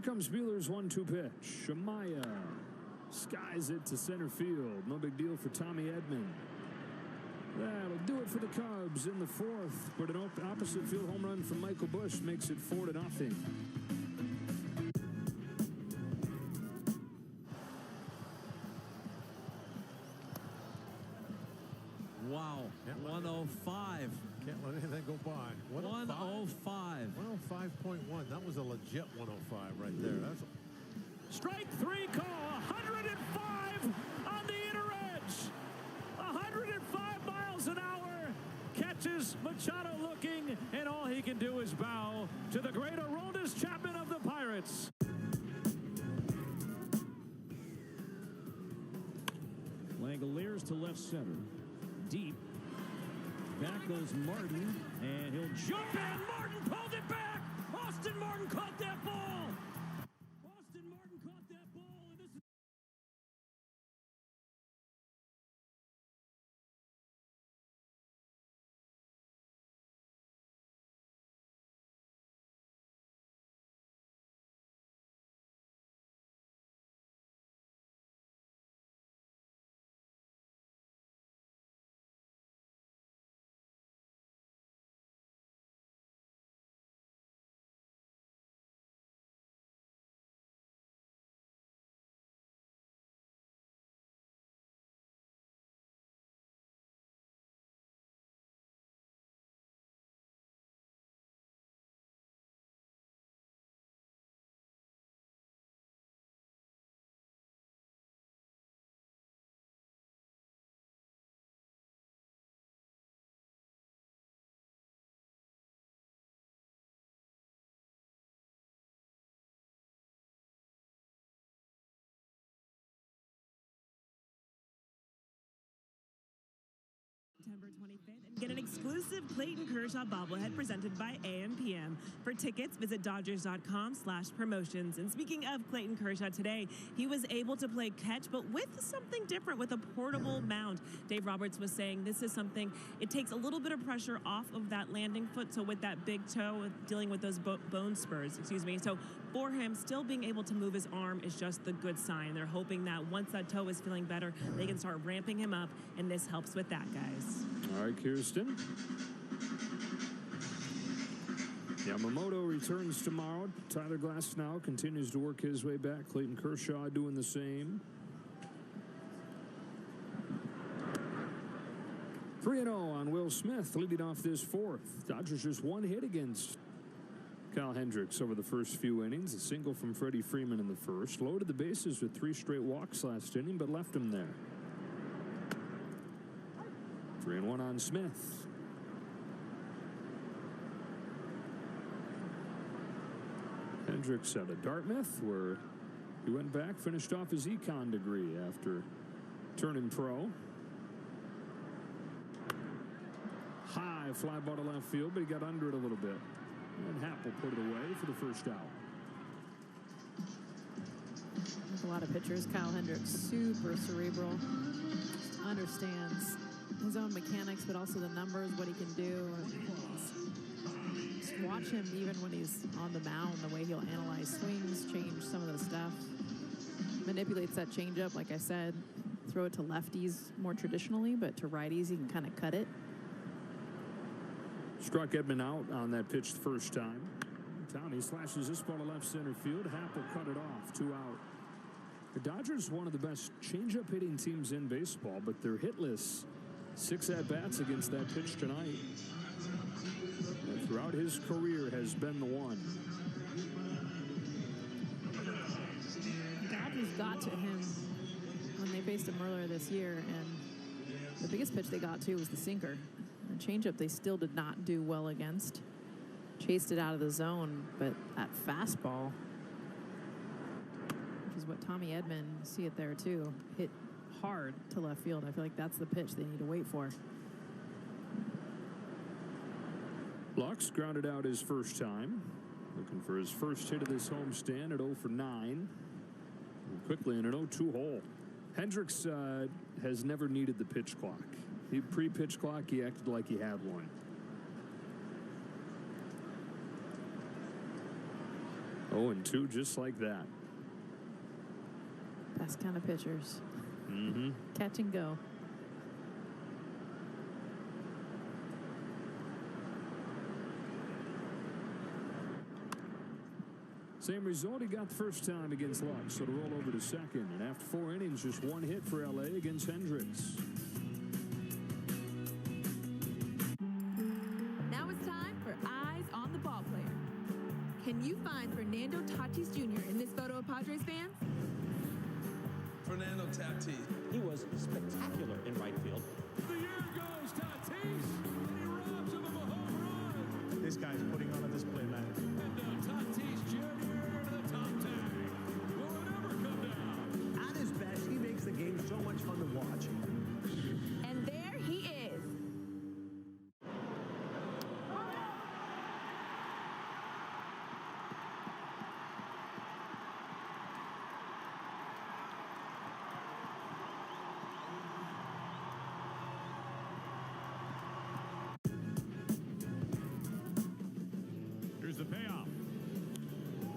Here comes Buehler's 1-2 pitch. Amaya skies it to center field. No big deal for Tommy Edman. That'll do it for the Cubs in the fourth. But an opposite field home run from Michael Busch makes it 4-0. Wow, 105. Can't let anything go by. 105. 105.1. That was a legit 105 right there. That's strike three call. 105 on the inner edge. 105 miles an hour. Catches Machado looking, and all he can do is bow to the great Aroldis Chapman of the Pirates. Langoliers to left center. Deep. Back goes Martin, and he'll jump in. Martin pulled it back. Austin Martin caught that ball. Austin Martin caught that ball, and this is... September 25th and get an exclusive Clayton Kershaw bobblehead presented by AM/PM. For tickets, visit Dodgers.com/promotions. And speaking of Clayton Kershaw today, he was able to play catch, but with something different, with a portable mound. Dave Roberts was saying this is something, it takes a little bit of pressure off of that landing foot, so with that big toe, dealing with those bone spurs, so for him, still being able to move his arm is just the good sign. They're hoping that once that toe is feeling better, they can start ramping him up, and this helps with that, guys. All right, Kirsten. Yamamoto returns tomorrow. Tyler Glasnow continues to work his way back. Clayton Kershaw doing the same. 3-0 on Will Smith, leading off this fourth. Dodgers just one hit against Kyle Hendricks over the first few innings. A single from Freddie Freeman in the first. Loaded the bases with 3 straight walks last inning, but left him there. 3-1 on Smith. Hendricks out of Dartmouth, where he went back, finished off his econ degree after turning pro. High fly ball to left field, but he got under it a little bit. And Happ will put it away for the first out. There's a lot of pitchers. Kyle Hendricks, super cerebral. Just understands his own mechanics, but also the numbers, what he can do. Just watch him even when he's on the mound, the way he'll analyze swings, change some of the stuff. Manipulates that changeup, like I said. Throw it to lefties more traditionally, but to righties, he can kind of cut it. Struck Edman out on that pitch the first time. Tommy slashes this ball to left center field. Happ will cut it off. 2 out. The Dodgers, one of the best changeup hitting teams in baseball, but they're hitless. 6 at-bats against that pitch tonight. And throughout his career has been the one. The Dodgers got to him when they faced him earlier this year, and the biggest pitch they got to was the sinker. The changeup they still did not do well against. Chased it out of the zone, but that fastball, which is what Tommy Edman, see it there too, hit hard to left field. I feel like that's the pitch they need to wait for. Lux grounded out his first time. Looking for his first hit of this homestand at 0 for 9. And quickly in an 0-2 hole. Hendricks has never needed the pitch clock. Pre-pitch clock, he acted like he had one. 0-2 just like that. Best kind of pitchers. Mm-hmm. Catch and go. Same result he got the first time against Lux, so to roll over to second. And after 4 innings, just 1 hit for LA against Hendricks. Now it's time for Eyes on the Ball Player. Can you find Fernando Tatis Jr. in this photo of Padres fans? Fernando Tatis. He was spectacular in right field. The year goes Tatis, and he robs him of a home run. This guy's putting on a display, man. And Tatis Jr. to the top 10. Will it ever come down? At his best, he makes the game so much fun to watch. And there he is. Here's the payoff.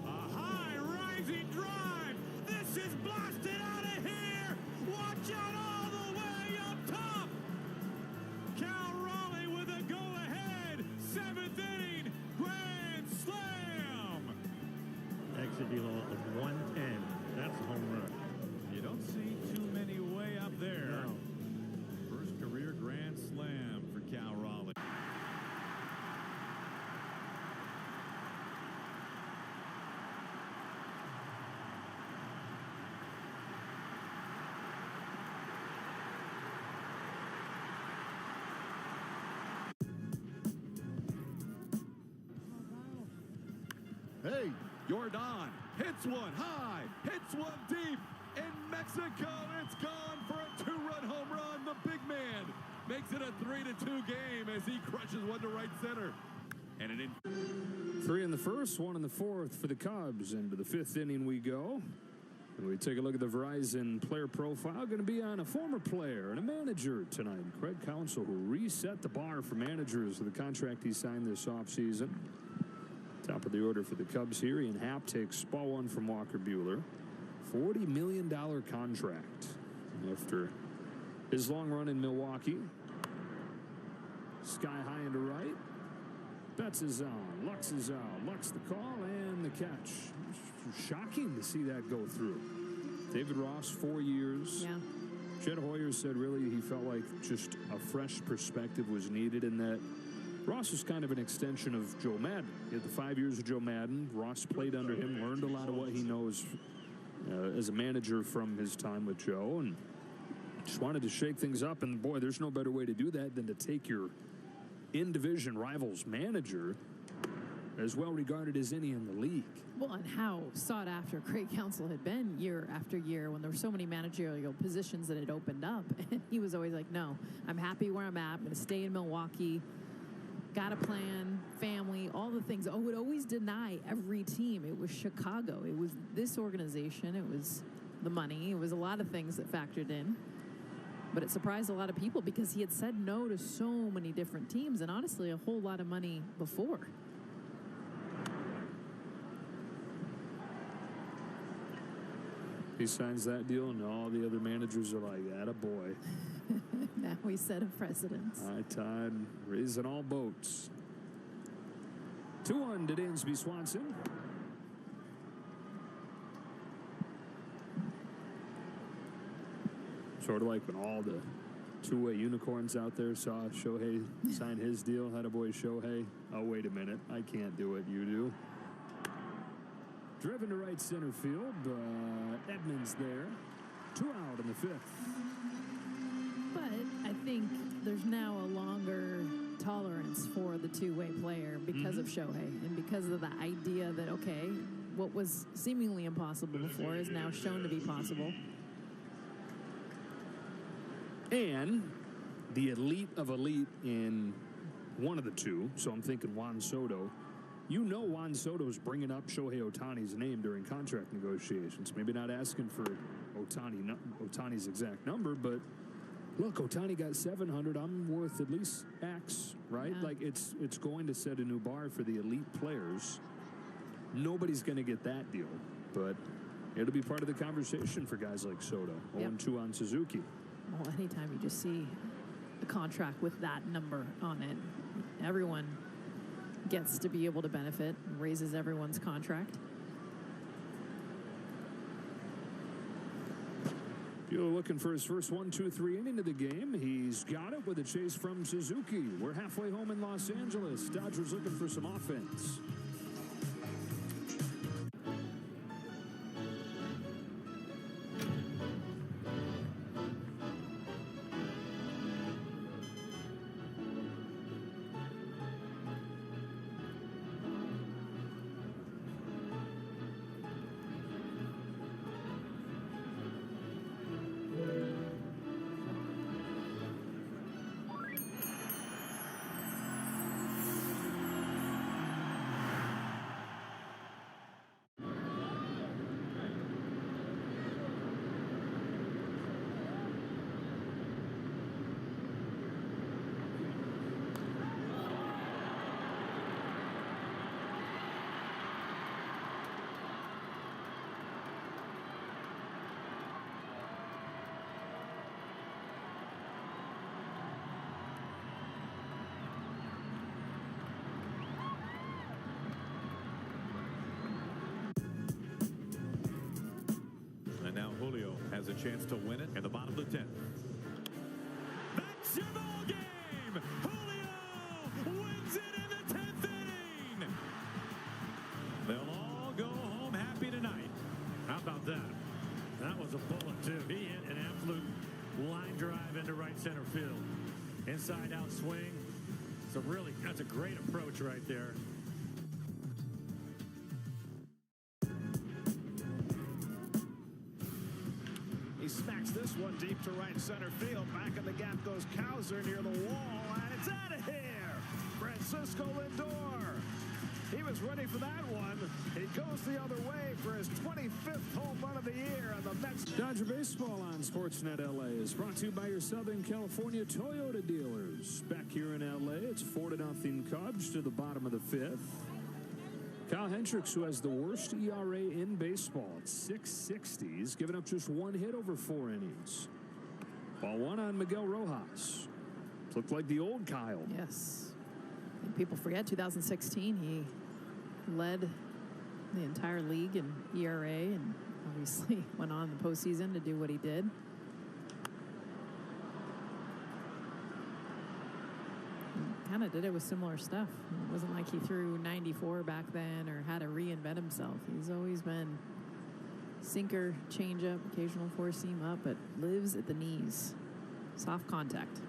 A high rising drive. This is blasted out of here. Watch out all the way up top. Cal Raleigh with a go-ahead 7th inning grand slam. Exit velo of 110. That's a home run. You don't see too many way up there. No. First career grand slam for Cal Raleigh. Hey, Jordan hits one high, hits one deep. In Mexico, it's gone for a 2-run home run. The big man makes it a 3-2 game as he crushes one to right center. And an in 3 in the first, 1 in the fourth for the Cubs. Into the 5th inning we go. And we take a look at the Verizon player profile. Going to be on a former player and a manager tonight. Craig Counsell, who reset the bar for managers with the contract he signed this offseason. Top of the order for the Cubs here. Ian Happ takes ball 1 from Walker Buehler. $40 million contract after his long run in Milwaukee. Sky high into right. Betts is on. Lux is out. Lux the call and the catch. Shocking to see that go through. David Ross, 4 years. Yeah. Jed Hoyer said really he felt like just a fresh perspective was needed, and that Ross is kind of an extension of Joe Madden. He had the 5 years of Joe Madden. Ross played under him, learned a lot of what he knows as a manager from his time with Joe, and just wanted to shake things up. And boy, there's no better way to do that than to take your in-division rivals manager, as well regarded as any in the league. Well, and how sought after Craig Counsell had been year after year when there were so many managerial positions that had opened up. And he was always like, no, I'm happy where I'm at. I'm going to stay in Milwaukee. Got a plan, family, all the things. Oh, would always deny every team. It was Chicago. It was this organization. It was the money. It was a lot of things that factored in. But it surprised a lot of people because he had said no to so many different teams and honestly a whole lot of money before. He signs that deal, and all the other managers are like, attaboy. Now we set a precedence. High tide, raising all boats. 2-1 to Dansby Swanson. Sort of like when all the two-way unicorns out there saw Shohei sign his deal. Attaboy Shohei. Oh, wait a minute. I can't do it. You do. Driven to right center field, but Edmonds there. 2 out in the 5th. But I think there's now a longer tolerance for the two-way player because of Shohei and because of the idea that, okay, what was seemingly impossible before is now shown to be possible. And the elite of elite in one of the two, so I'm thinking Juan Soto. You know Juan Soto's bringing up Shohei Ohtani's name during contract negotiations. Maybe not asking for Ohtani's exact number, but look, Ohtani got 700. I'm worth at least X, right? Yeah. Like it's going to set a new bar for the elite players. Nobody's going to get that deal, but it'll be part of the conversation for guys like Soto. 0-2 on Suzuki. Well, anytime you just see a contract with that number on it, everyone gets to be able to benefit and raises everyone's contract. Buehler looking for his first 1-2-3 inning of the game. He's got it with a chase from Suzuki. We're halfway home in Los Angeles. Dodgers looking for some offense. Has a chance to win it in the bottom of the 10th. That's your ball game. Julio wins it in the 10th inning. They'll all go home happy tonight. How about that? That was a bullet, too. He hit an absolute line drive into right center field. Inside out swing. That's a great approach right there. He smacks this one deep to right center field. Back in the gap goes Cowser near the wall, and it's out of here. Francisco Lindor. He was ready for that one. He goes the other way for his 25th home run of the year, and the Mets. Dodger Baseball on Sportsnet LA is brought to you by your Southern California Toyota dealers. Back here in LA, it's 4-0 Cubs to the bottom of the 5th. Kyle Hendricks, who has the worst ERA in baseball at 6.60, he's given up just one hit over 4 innings. Ball one on Miguel Rojas. Looked like the old Kyle. Yes. And people forget 2016 he led the entire league in ERA and obviously went on in the postseason to do what he did. Kind of did it with similar stuff. It wasn't like he threw 94 back then or had to reinvent himself. He's always been sinker, changeup, occasional four-seam up, but lives at the knees. Soft contact.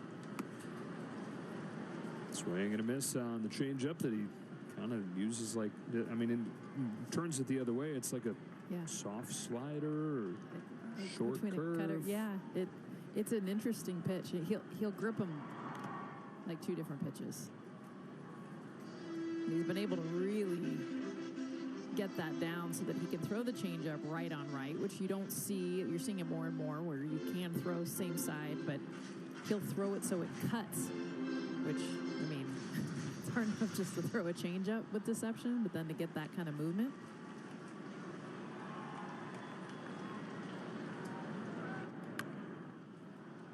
Swing and a miss on the changeup that he kind of uses like, I mean, turns it the other way. It's like a soft slider or short curve. Cutter. Yeah, it's an interesting pitch. He'll grip him like 2 different pitches. He's been able to really get that down so that he can throw the changeup right on right, which you don't see. You're seeing it more and more where you can throw same side, but he'll throw it so it cuts, which, I mean, it's hard enough just to throw a changeup with deception, but then to get that kind of movement.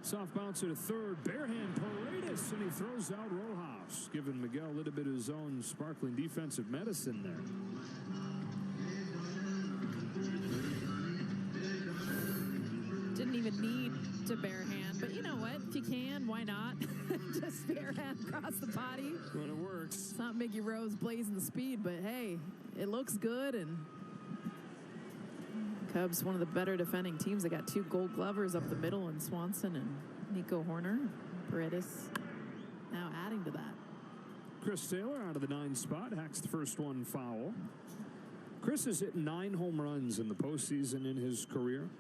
Soft bouncer to third, barehand Paredes, and he throws out Rojas, giving Miguel a little bit of his own sparkling defensive medicine there. Didn't even need to barehand, but you know what? If you can, why not? Just barehand across the body. When it works. It's not Mickey Rose blazing the speed, but hey, it looks good, and Cubs, one of the better defending teams. They got 2 Gold Glovers up the middle in Swanson and Nico Horner. Paredes now adding to that. Chris Taylor out of the 9 spot, hacks the first one foul. Chris has hit 9 home runs in the postseason in his career.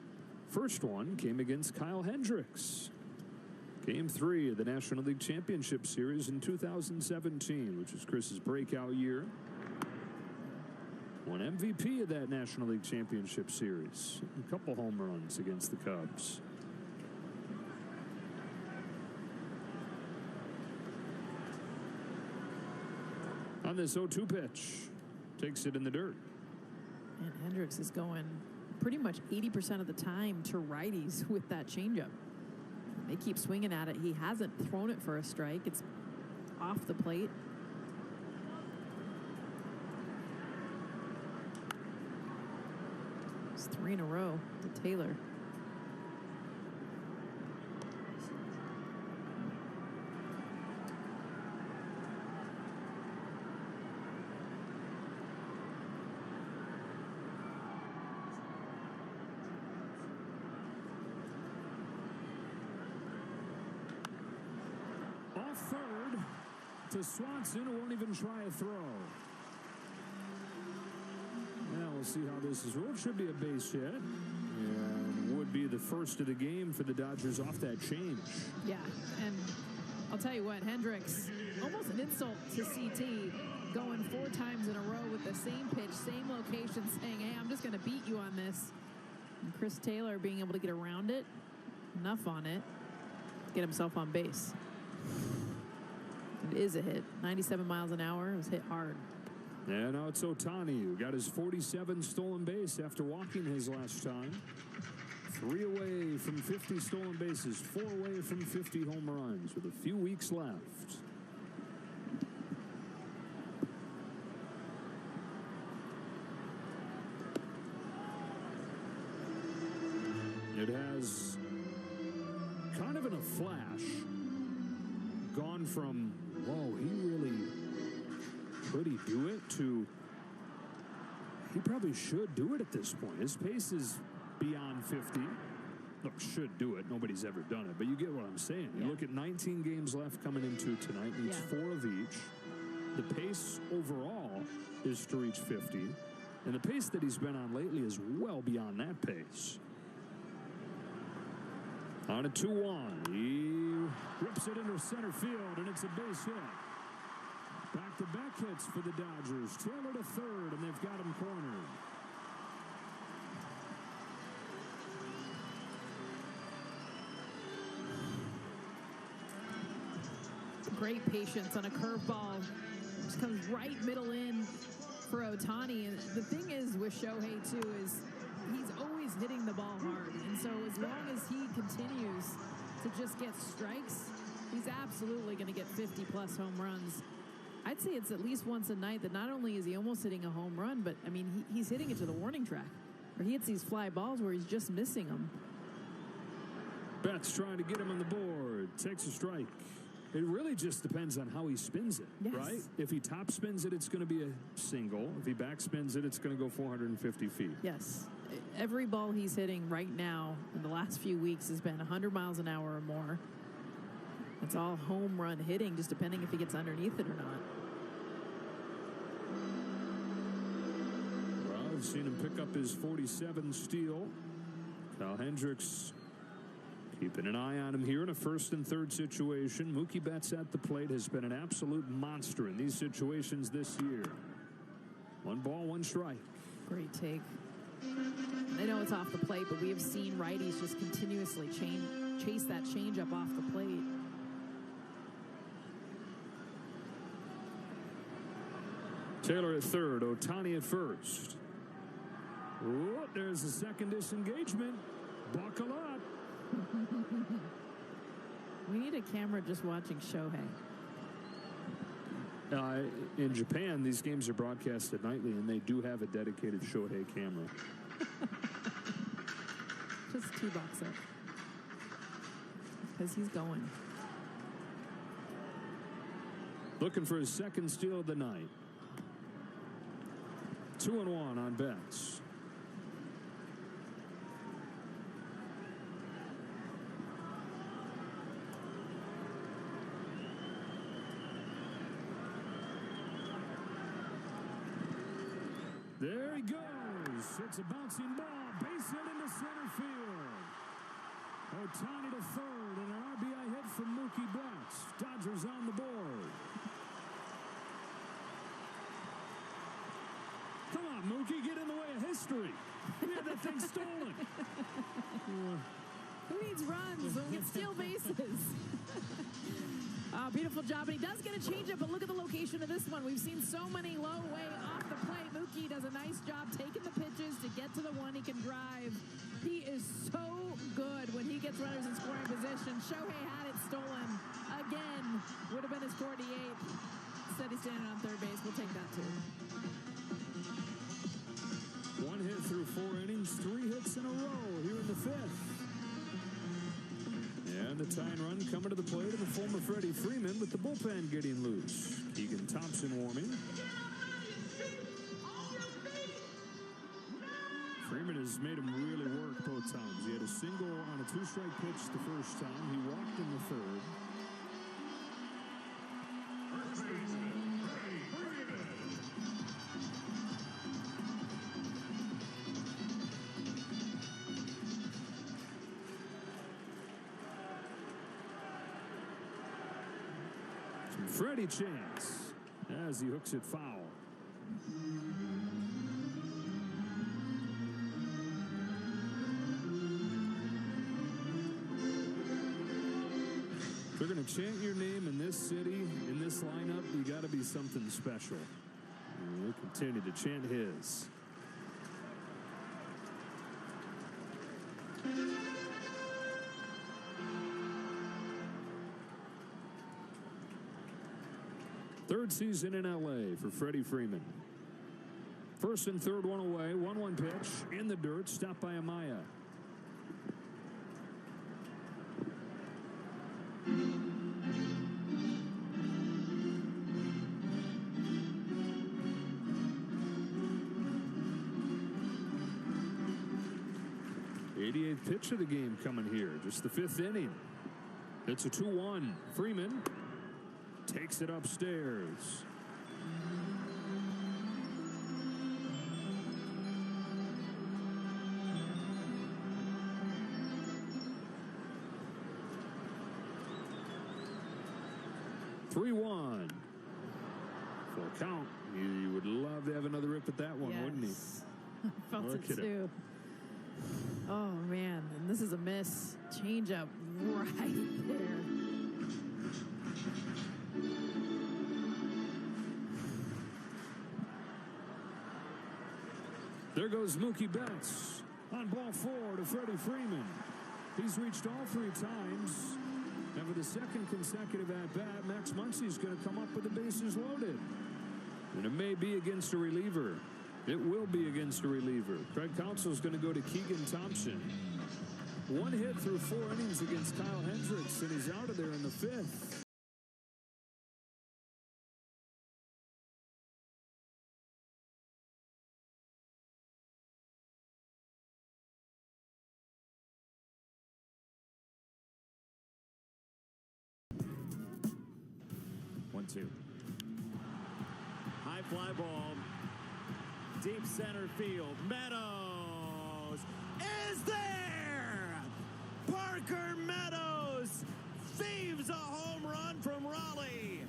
First one came against Kyle Hendricks. Game 3 of the National League Championship Series in 2017, which is Chris's breakout year. Won MVP of that National League Championship Series. A couple home runs against the Cubs. On this 0-2 pitch, takes it in the dirt. And Hendricks is going pretty much 80% of the time to righties with that changeup. They keep swinging at it. He hasn't thrown it for a strike. It's off the plate. It's 3 in a row to Taylor. Third to Swanson, who won't even try a throw. Now we'll see how this is rolled. Should be a base hit. And would be the first of the game for the Dodgers off that change. Yeah, and I'll tell you what, Hendricks, almost an insult to CT, going 4 times in a row with the same pitch, same location, saying, hey, I'm just going to beat you on this. And Chris Taylor being able to get around it, enough on it, get himself on base. It is a hit. 97 miles an hour. It was hit hard. And now it's Ohtani, who got his 47th stolen base after walking his last time. 3 away from 50 stolen bases, 4 away from 50 home runs with a few weeks left. It has kind of in a flash gone from, whoa, could he do it, to he probably should do it at this point. His pace is beyond 50. Look, should do it. Nobody's ever done it, but you get what I'm saying. You look at 19 games left coming into tonight, needs 4 of each. The pace overall is to reach 50, and the pace that he's been on lately is well beyond that pace. On a 2-1, he rips it into center field, and it's a base hit. Back-to-back hits for the Dodgers. Taylor to third, and they've got him cornered. Great patience on a curveball. Just comes right middle in for Ohtani. And the thing is with Shohei, too, is he's always hitting the ball hard. And so as long as he continues to just get strikes, he's absolutely going to get 50-plus home runs. I'd say it's at least once a night that not only is he almost hitting a home run, but, I mean, he's hitting it to the warning track. Or he hits these fly balls where he's just missing them. Betts trying to get him on the board. Takes a strike. It really just depends on how he spins it, right? If he top spins it, it's going to be a single. If he back spins it, it's going to go 450 feet. Yes. Every ball he's hitting right now in the last few weeks has been 100 miles an hour or more. It's all home run hitting, just depending if he gets underneath it or not. Well, I've seen him pick up his 47 steal. Kyle Hendricks keeping an eye on him here in a first and third situation. Mookie Betts at the plate has been an absolute monster in these situations this year. 1 ball, 1 strike. Great take. I know it's off the plate, but we have seen righties just continuously chase that changeup off the plate. Taylor at third, Ohtani at first. Oh, there's a second disengagement. Buckle up. We need a camera just watching Shohei. In Japan, these games are broadcasted nightly, and they do have a dedicated Shohei camera. Just $2 up. Because he's going. Looking for his second steal of the night. 2-1 on Betts. There he goes. It's a bouncing ball. Base hit into center field. Ohtani to third, and an RBI hit from Mookie Betts. Dodgers on the board. Come on, Mookie, get in the way of history. We had that thing stolen. Who needs runs when we can steal bases? Beautiful job. And he does get a changeup, but look at the location of this one. We've seen so many low way off the plate. Mookie does a nice job taking the pitches to get to the one he can drive. He is so good when he gets runners in scoring position. Shohei had it stolen again. Would have been his 48th. Instead he's standing on third base. We'll take that too. 1 hit through 4 innings, 3 hits in a row here in the 5th. And the tying run coming to the plate of the former Freddie Freeman with the bullpen getting loose. Keegan Thompson warming. Freeman has made him really work both times. He had a single on a 2-strike pitch the first time. He walked in the third. Freddie chance as he hooks it foul. If you're going to chant your name in this city, in this lineup, you got to be something special. And we'll continue to chant his. Third season in L.A. for Freddie Freeman. First and third, one away. 1-1 pitch in the dirt. Stopped by Amaya. '88th pitch of the game coming here. Just the 5th inning. It's a 2-1. Freeman takes it upstairs. Three-one. Full count. You would love to have another rip at that one, yes. Wouldn't he? I felt it too. Oh, man. And this is a miss. Change-up right there. There goes Mookie Betts on ball 4 to Freddie Freeman. He's reached all 3 times. And for the second consecutive at-bat, Max Muncy's going to come up with the bases loaded. And it may be against a reliever. It will be against a reliever. Craig Counsell's going to go to Keegan Thompson. 1 hit through 4 innings against Kyle Hendricks, and he's out of there in the 5th. Two. High fly ball. Deep center field. Meadows is there. Parker Meadows thieves a home run from Raleigh.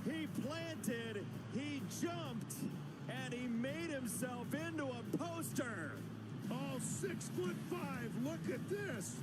He planted, he jumped, and he made himself into a poster. All 6'5". Look at this.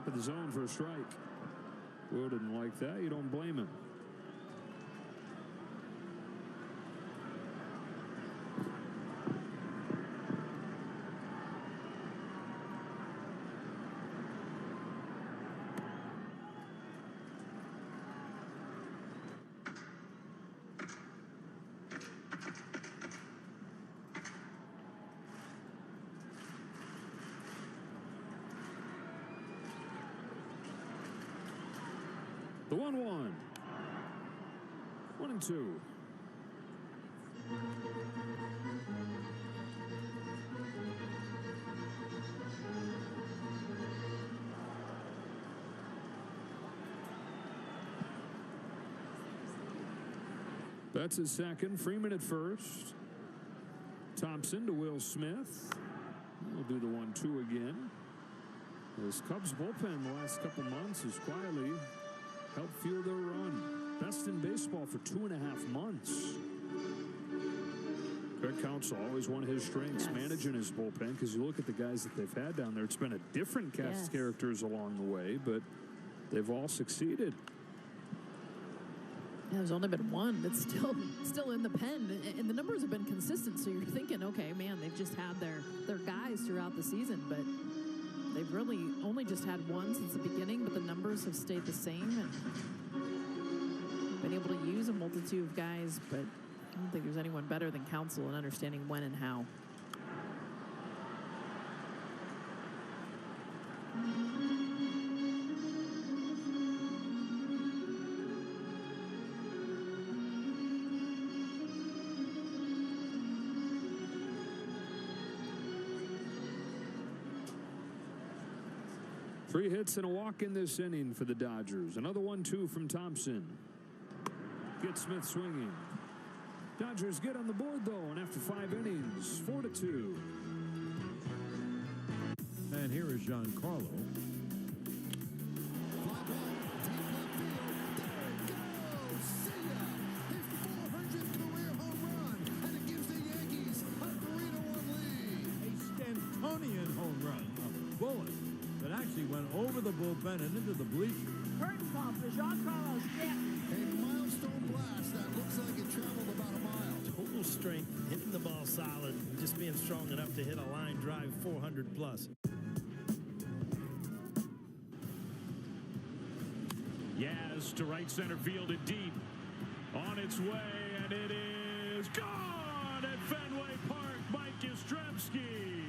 of the zone for a strike. Will didn't like that. You don't blame him. The 1-1. 1-2. That's his second. Freeman at first. Thompson to Will Smith. We'll do the 1-2 again. This Cubs bullpen the last couple months has quietly helped fuel their run. Best in baseball for 2.5 months. Craig Counsell, always one of his strengths, managing his bullpen, because you look at the guys that they've had down there, it's been a different cast of characters along the way, but they've all succeeded. Yeah, there's only been one that's still in the pen, and the numbers have been consistent, so you're thinking, okay, man, they've just had their guys throughout the season, but they've really only just had one since the beginning, but the numbers have stayed the same, and been able to use a multitude of guys, but I don't think there's anyone better than Counsell in understanding when and how. Three hits and a walk in this inning for the Dodgers. Another 1-2 from Thompson. Get Smith swinging. Dodgers get on the board, though, and after 5 innings, 4-2. And here is Giancarlo. Home run, a bullet that actually went over the bullpen and into the bleachers. Curtain call for Giancarlo Stanton. A milestone blast that looks like it traveled about a mile. Total strength, hitting the ball solid, and just being strong enough to hit a line drive 400 plus. Yaz to right center field and deep. On its way, and it is gone at Fenway Park. Mike Yastrzemski.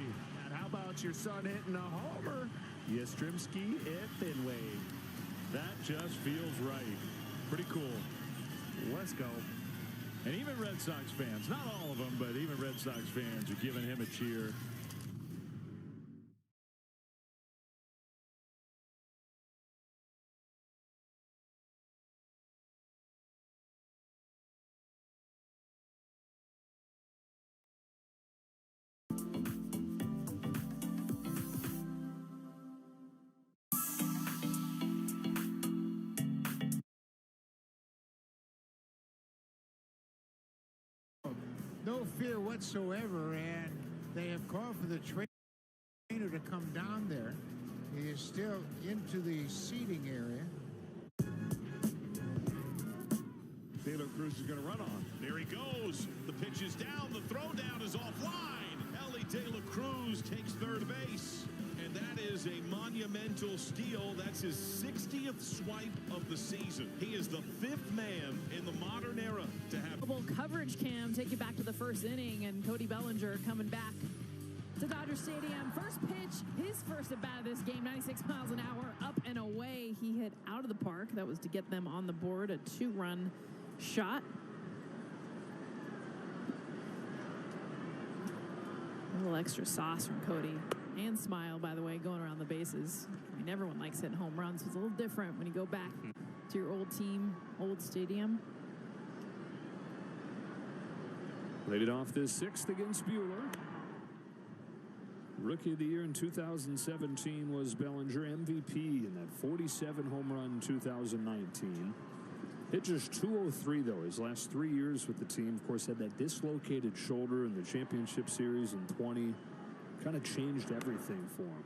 How about your son hitting a homer? Yastrzemski at Fenway. That just feels right. Pretty cool. Let's go. And even Red Sox fans, not all of them, but even Red Sox fans are giving him a cheer. No fear whatsoever, and they have called for the trainer to come down there. He is still into the seating area. Taylor Cruz is going to run on. There he goes. The pitch is down. The throw down is offline. Ellie De La Cruz takes third base. And that is a monumental steal. That's his 60th swipe of the season. He is the 5th man in the modern era to have Coverage cam take you back to the first inning, and Cody Bellinger coming back to Dodger Stadium. First pitch, his first at bat of this game, 96 miles an hour, up and away. He hit out of the park. That was to get them on the board, a 2-run shot. A little extra sauce from Cody. And smile, by the way, going around the bases. I mean, everyone likes hitting home runs. It's a little different when you go back to your old team, old stadium. Laid it off this 6th against Buehler. Rookie of the year in 2017 was Bellinger. MVP in that 47 home run 2019. Hit just 203, though, his last 3 years with the team. Of course, had that dislocated shoulder in the championship series in 20. Kind of changed everything for him.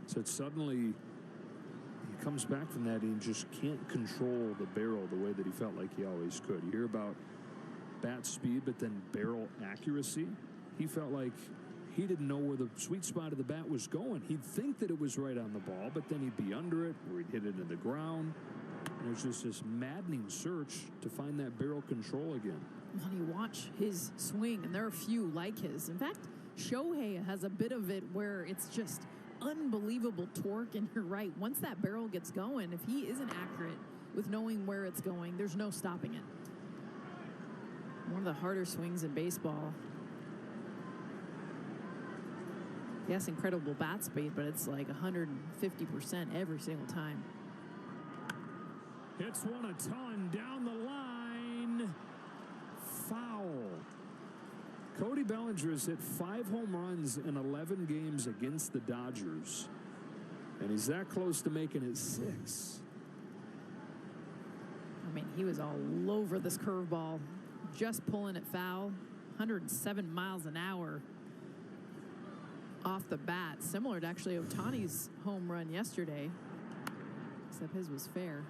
So it suddenly He comes back from that and he just can't control the barrel the way that he felt like he always could. You hear about bat speed, but then barrel accuracy. He felt like he didn't know where the sweet spot of the bat was going. He'd think that it was right on the ball, but then he'd be under it or he'd hit it in the ground. And it's just this maddening search to find that barrel control again. When you watch his swing, and there are a few like his. In fact, Shohei has a bit of it where it's just unbelievable torque, and you're right. Once that barrel gets going, if he isn't accurate with knowing where it's going, there's no stopping it. One of the harder swings in baseball. Yes, incredible bat speed, but it's like 150% every single time. Hits one a ton down the line. Foul. Cody Bellinger has hit 5 home runs in 11 games against the Dodgers. And he's that close to making it 6. I mean, he was all over this curveball, just pulling it foul. 107 miles an hour off the bat. Similar to actually Ohtani's home run yesterday, except his was fair.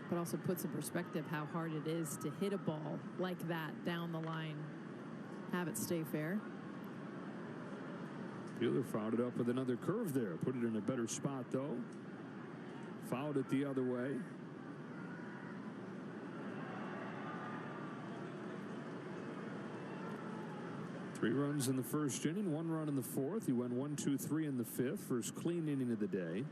But also puts in perspective how hard it is to hit a ball like that down the line, have it stay fair. Buehler fouled it up with another curve there. Put it in a better spot, though. Fouled it the other way. Three runs in the first inning, 1 run in the fourth. He went 1, 2, 3 in the fifth. First clean inning of the day.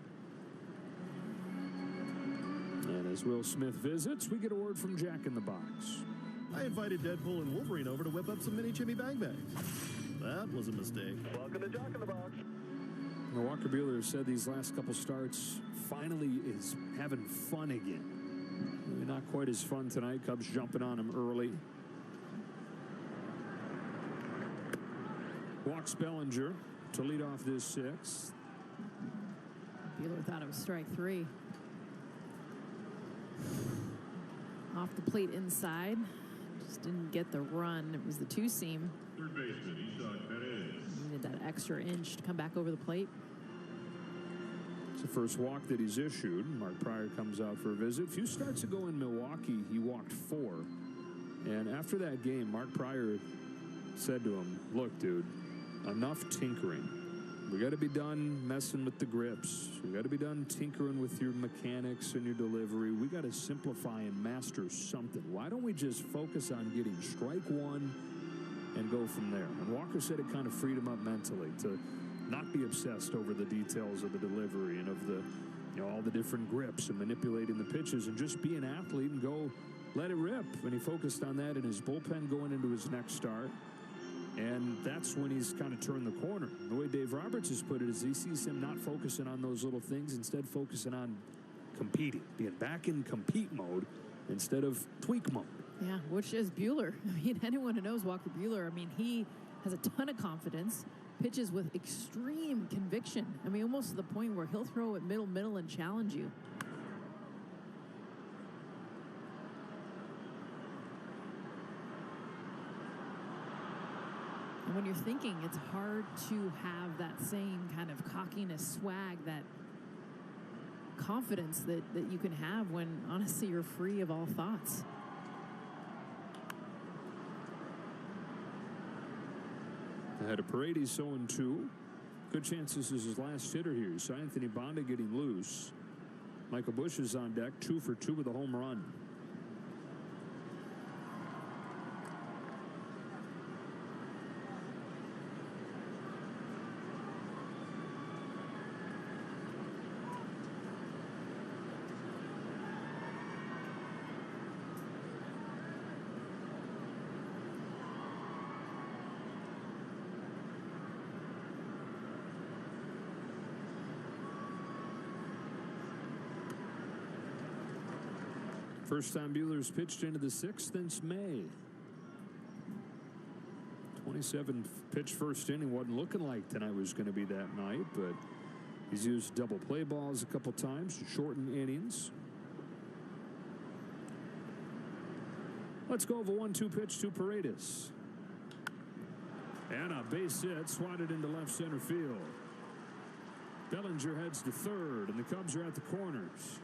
And as Will Smith visits, we get a word from Jack in the Box. I invited Deadpool and Wolverine over to whip up some mini Jimmy Bang Bangs. That was a mistake. Welcome to Jack in the Box. Walker Buehler said these last couple starts finally is having fun again. Maybe not quite as fun tonight. Cubs jumping on him early. Walks Bellinger to lead off this 6th. Buehler thought it was strike 3. Off the plate inside. Just didn't get the run. It was the 2-seam. Third baseman, Isaac Perez. Needed that extra inch to come back over the plate. It's the first walk that he's issued. Mark Pryor comes out for a visit. A few starts ago in Milwaukee, he walked 4. And after that game, Mark Pryor said to him, look, dude, enough tinkering. We got to be done messing with the grips. We got to be done tinkering with your mechanics and your delivery. We got to simplify and master something. Why don't we just focus on getting strike 1 and go from there? And Walker said it kind of freed him up mentally to not be obsessed over the details of the delivery and of the, all the different grips and manipulating the pitches, and just be an athlete and go let it rip. And he focused on that in his bullpen going into his next start. And that's when he's kind of turned the corner. The way Dave Roberts has put it is he sees him not focusing on those little things, instead focusing on competing, being back in compete mode instead of tweak mode. Yeah, which is Buehler. I mean, anyone who knows Walker Buehler, I mean, he has a ton of confidence, pitches with extreme conviction. I mean, almost to the point where he'll throw it middle, and challenge you. And when you're thinking, it's hard to have that same kind of cockiness, swag, that confidence that you can have when, honestly, you're free of all thoughts. Ahead of Paredes, 0-2. Good chance this is his last hitter here. So Anthony Bonda getting loose. Michael Busch is on deck, 2 for 2 with a home run. First time Buehler's pitched into the 6th since May. 27 pitch first inning. Wasn't looking like tonight was going to be that night, but he's used double play balls a couple times to shorten innings. Let's go over 1-2 pitch to Paredes. And a base hit, swatted into left center field. Bellinger heads to third, and the Cubs are at the corners.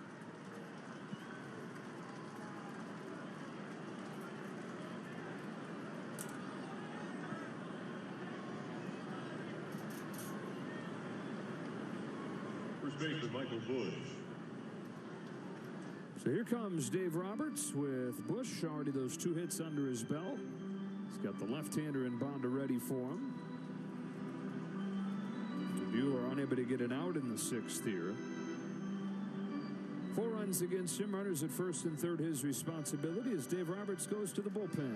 First baseman Michael Bush. So here comes Dave Roberts with Bush, already those 2 hits under his belt. He's got the left-hander in Bonda ready for him. Buehler unable to get an out in the 6th here. 4 runs against him, runners at first and third, his responsibility as Dave Roberts goes to the bullpen.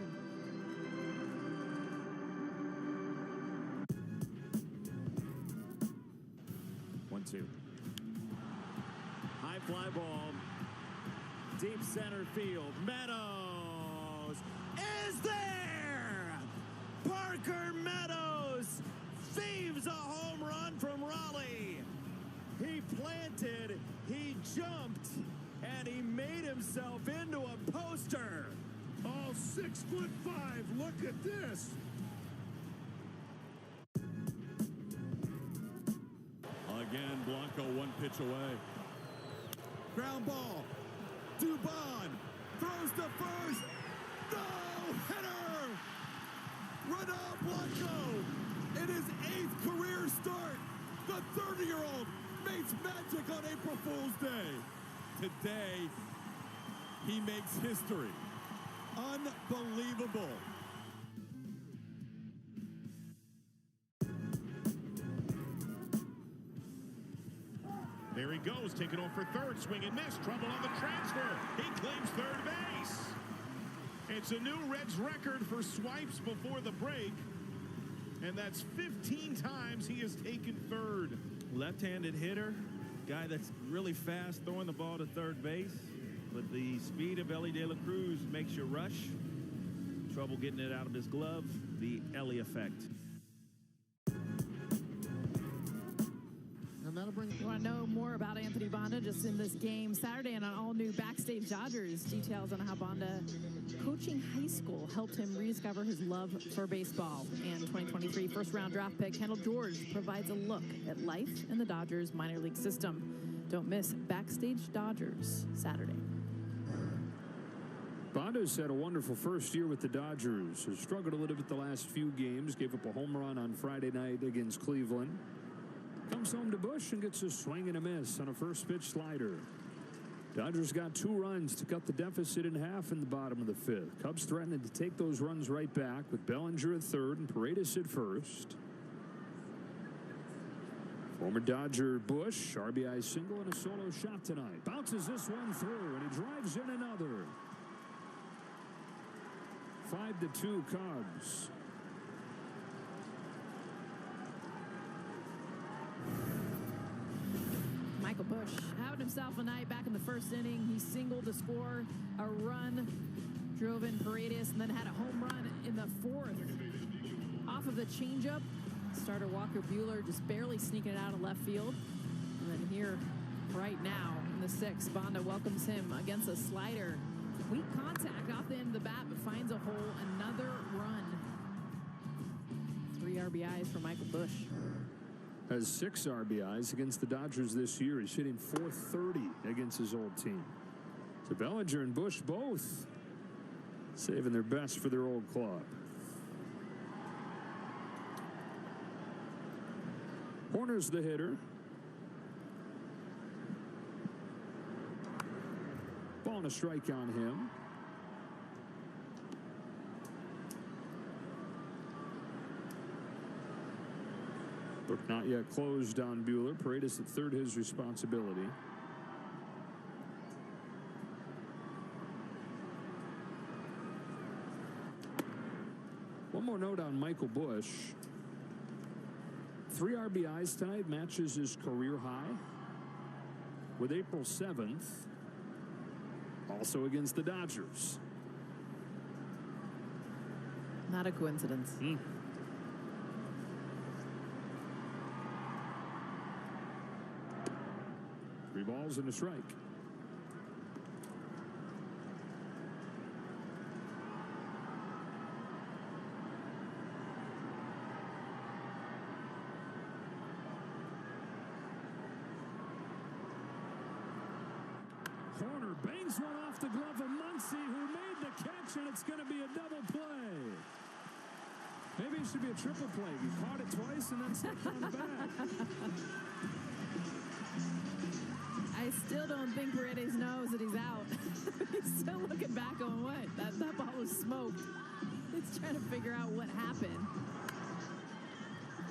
High fly ball. Deep center field. Meadows is there! Parker Meadows thieves a home run from Raleigh. He planted, he jumped, and he made himself into a poster. All 6'5". Look at this. Again, Blanco 1 pitch away. Ground ball. Dubon throws to first. No hitter. Renaud Blanco in his 8th career start. The 30-year-old makes magic on April Fool's Day. Today, he makes history. Unbelievable. There he goes, taking off for third, swing and miss, trouble on the transfer. He claims third base. It's a new Reds record for swipes before the break, and that's 15 times he has taken third. Left-handed hitter, guy that's really fast throwing the ball to third base, but the speed of Elly De La Cruz makes you rush. Trouble getting it out of his glove, the Elly effect. You want to know more about Anthony Bonda just in this game Saturday and on all-new Backstage Dodgers? Details on how Bonda coaching high school helped him rediscover his love for baseball. And 2023 first-round draft pick Kendall George provides a look at life in the Dodgers minor league system. Don't miss Backstage Dodgers Saturday. Bonda's had a wonderful first year with the Dodgers. Has struggled a little bit the last few games. Gave up a home run on Friday night against Cleveland. Comes home to Bush and gets a swing and a miss on a first pitch slider. Dodgers got 2 runs to cut the deficit in half in the bottom of the 5th. Cubs threatening to take those runs right back with Bellinger at third and Paredes at first. Former Dodger Bush, RBI single and a solo shot tonight. Bounces this one through and he drives in another. 5-2 Cubs. Michael Bush having himself a night back in the first inning. He singled to score a run, drove in Paredes, and then had a home run in the 4th. Off of the changeup, starter Walker Buehler just barely sneaking it out of left field. And then here, right now, in the 6th, Bonda welcomes him against a slider. Weak contact off the end of the bat, but finds a hole. Another run. 3 RBIs for Michael Bush. Has 6 RBIs against the Dodgers this year. He's hitting .430 against his old team. So Bellinger and Bush both saving their best for their old club. Horner's the hitter. Ball and a strike on him. Book not yet closed on Buehler. Paredes at third, his responsibility. One more note on Michael Bush. 3 RBIs tonight, matches his career high with April 7th, also against the Dodgers. Not a coincidence. 3 balls and a strike. bangs one off the glove of Muncy, who made the catch, and it's going to be a double play. Maybe it should be a triple play. He caught it twice and then slipped on the back. I still don't think Paredes knows that he's out. He's still looking back on what? That ball was smoked. He's trying to figure out what happened.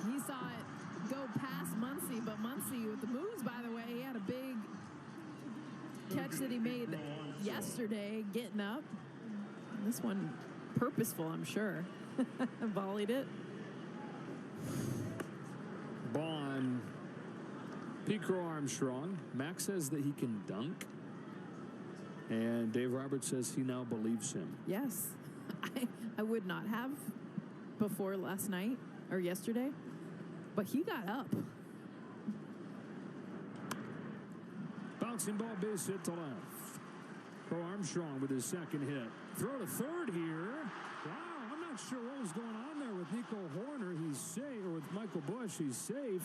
He saw it go past Muncy, but Muncy with the moves, by the way, he had a big catch that he made yesterday, getting up. This one purposeful, I'm sure. Volleyed it. Ball on Pico Armstrong. Max says that he can dunk. And Dave Roberts says he now believes him. Yes. I would not have before last night or yesterday, but he got up. Bouncing ball, base hit to left. Pro Armstrong with his second hit. Throw to third here. Wow, I'm not sure what was going on there with Nico Horner. He's safe, or with Michael Bush. He's safe.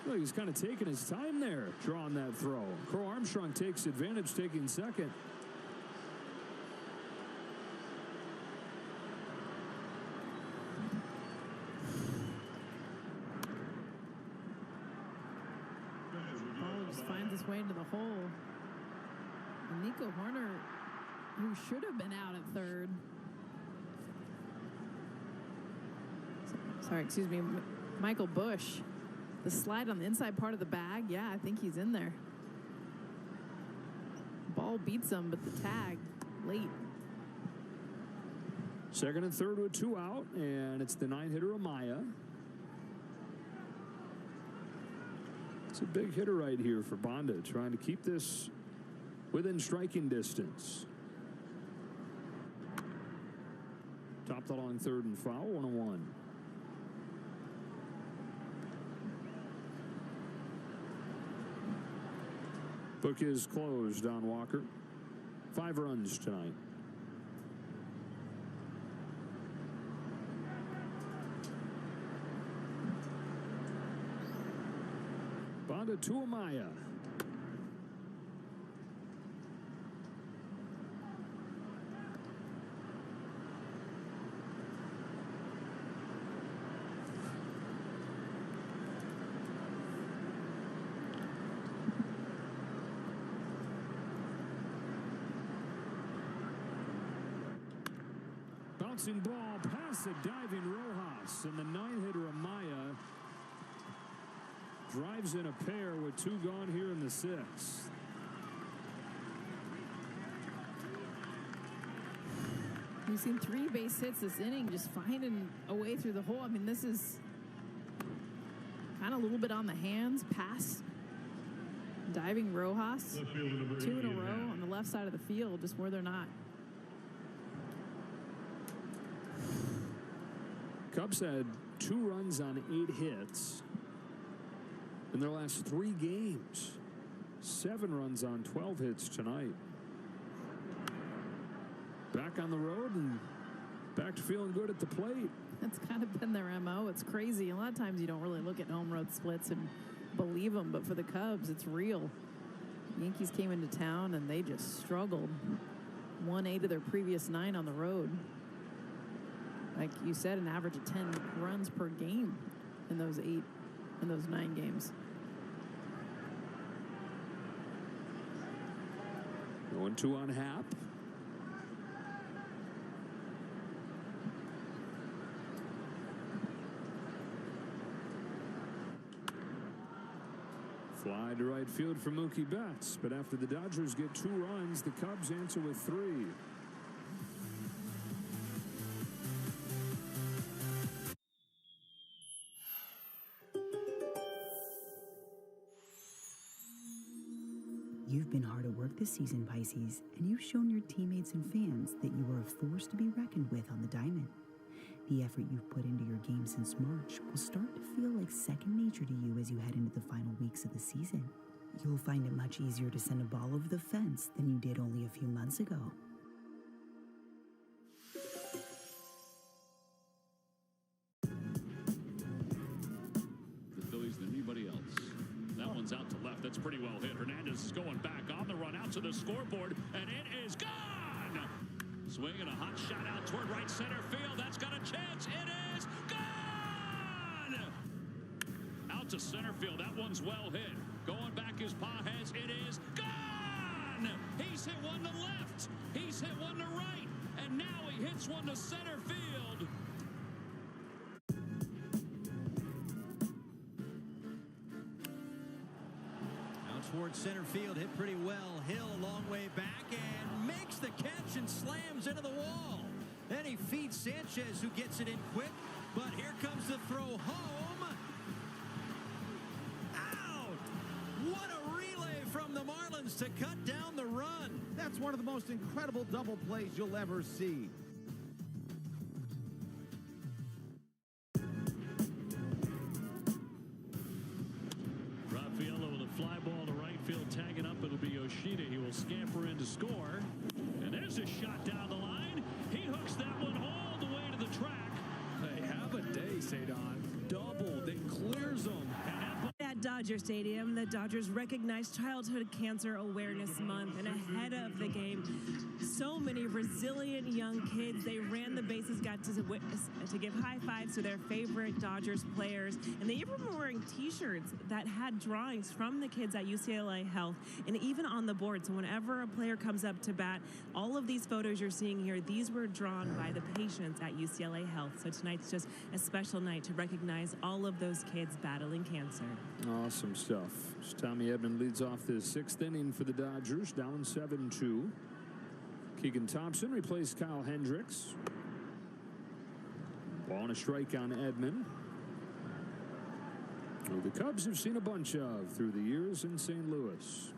Well, he's kind of taking his time there, drawing that throw. Crow Armstrong takes advantage, taking second. Ball just finds its way into the hole. And Nico Horner, who should have been out at third. Sorry, excuse me. Michael Bush. The slide on the inside part of the bag, yeah, I think he's in there. Ball beats him, but the tag late. Second and third with 2 out, and it's the 9-hitter Amaya. It's a big hitter right here for Bonda, trying to keep this within striking distance. Top the long third and foul, 1-1. Book is closed on Walker. 5 runs tonight. Bonda to Amaya. Bouncing ball past the diving Rojas, and the 9-hitter Amaya drives in a pair with 2 gone here in the 6th. We've seen 3 base hits this inning, just finding a way through the hole. I mean, this is kind of a little bit on the hands, past diving Rojas. 2 in a row on the left side of the field, just where they're not. Cubs had 2 runs on 8 hits in their last 3 games. 7 runs on 12 hits tonight. Back on the road and back to feeling good at the plate. That's kind of been their MO. It's crazy. A lot of times you don't really look at home road splits and believe them, but for the Cubs, it's real. The Yankees came into town and they just struggled. 1-8 of their previous 9 on the road. Like you said, an average of 10 runs per game in those 9 games. Going 2 on Happ. Fly to right field for Mookie Betts, but after the Dodgers get 2 runs, the Cubs answer with 3. You've been hard at work this season, Pisces, and you've shown your teammates and fans that you are a force to be reckoned with on the diamond. The effort you've put into your game since March will start to feel like second nature to you as you head into the final weeks of the season. You'll find it much easier to send a ball over the fence than you did only a few months ago. The Phillies than anybody else. That one's out to left. that's pretty well hit. Hernandez is going back on the run out to the scoreboard, and it is gone. Swinging a hot shot out toward right center field. That's got a chance. It is gone. Out to center field. That one's well hit. Going back his paw heads. It is gone. He's hit one to left. He's hit one to right. And now he hits one to center field. Out towards center field, hit pretty well. Hill a long way back and makes the catch and slams into the wall. Then he feeds Sanchez, who gets it in quick. But here comes the throw home. Out! What a relay from the Marlins to cut down the run. That's one of the most incredible double plays you'll ever see. Raffaello with a fly ball to right field, tagging up. It'll be Yoshida. He will scamper in to score. And there's a shot down the line. He hooks that one all the way to the track. They have a day, Sadon. Doubled. It clears them. At Dodger Stadium, the Dodgers recognized Childhood Cancer Awareness Month, and ahead of the game, so many resilient young kids. They ran the bases, got to give high fives to their favorite Dodgers players, and they even were wearing T-shirts that had drawings from the kids at UCLA Health, and even on the board. So whenever a player comes up to bat, all of these photos you're seeing here, these were drawn by the patients at UCLA Health. So tonight's just a special night to recognize all of those kids battling cancer. Awesome stuff. As Tommy Edman leads off the 6th inning for the Dodgers, down 7-2. Keegan Thompson replaced Kyle Hendricks. Ball and a strike on Edman, who the Cubs have seen a bunch of through the years in St. Louis.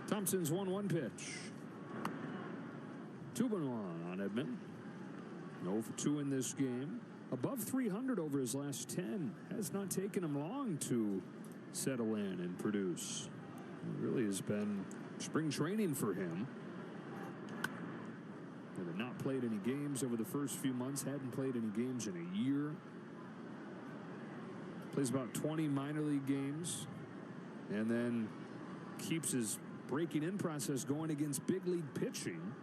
Thompson's 1-1 pitch. 2-1 on Edman. 0 for 2 in this game. Above 300 over his last 10. Has not taken him long to settle in and produce. It really has been spring training for him. He had not played any games over the first few months. Hadn't played any games in a year. Plays about 20 minor league games. And then keeps his breaking in process going against big league pitching.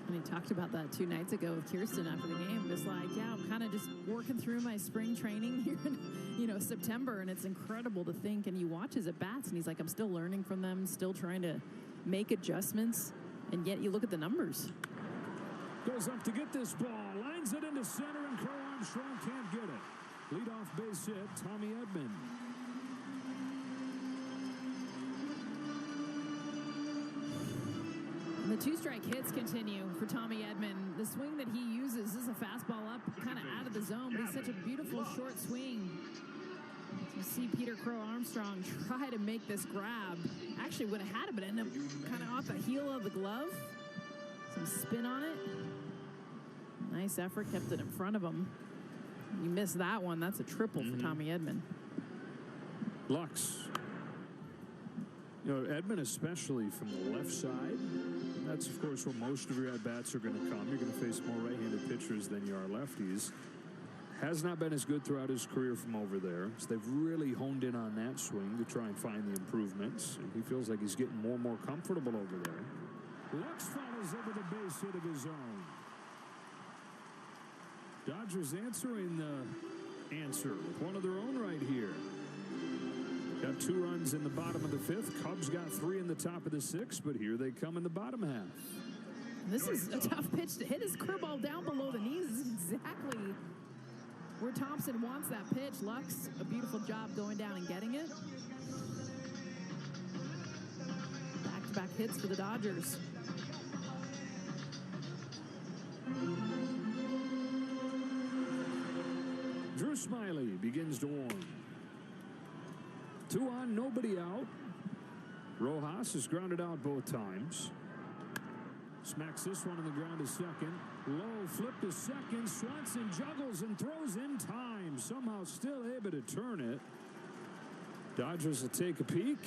And he talked about that 2 nights ago with Kirsten after the game. Just like, yeah, I'm kind of just working through my spring training here in, September, and it's incredible to think. And you watch his at-bats, and he's like, I'm still learning from them, still trying to make adjustments, and yet you look at the numbers. Goes up to get this ball, lines it into center, and Crow Armstrong can't get it. Leadoff base hit, Tommy Edman. And the 2-strike hits continue for Tommy Edman. The swing that he uses is a fastball up, kind of out of the zone, but he's such a beautiful short swing. You see Peter Crow Armstrong try to make this grab. Actually would have had it, but ended up kind of off the heel of the glove. Some spin on it. Nice effort, kept it in front of him. You miss that one, that's a triple for Tommy Edman. Lux. Edman, especially from the left side, that's, of course, where most of your at-bats are going to come. You're going to face more right-handed pitchers than you are lefties. Has not been as good throughout his career from over there. So they've really honed in on that swing to try and find the improvements. And he feels like he's getting more and more comfortable over there. Lux follows over the base hit of his own. Dodgers answering the answer with one of their own right here. Got 2 runs in the bottom of the 5th. Cubs got 3 in the top of the 6th, but here they come in the bottom half. This is a tough pitch to hit. His curveball down below the knees is exactly where Thompson wants that pitch. Lux, a beautiful job going down and getting it. Back-to-back hits for the Dodgers. Drew Smiley begins to warm. 2 on, nobody out. Rojas is grounded out both times. Smacks this one on the ground to second. Low flip to second. Swanson juggles and throws in time. Somehow still able to turn it. Dodgers will take a peek.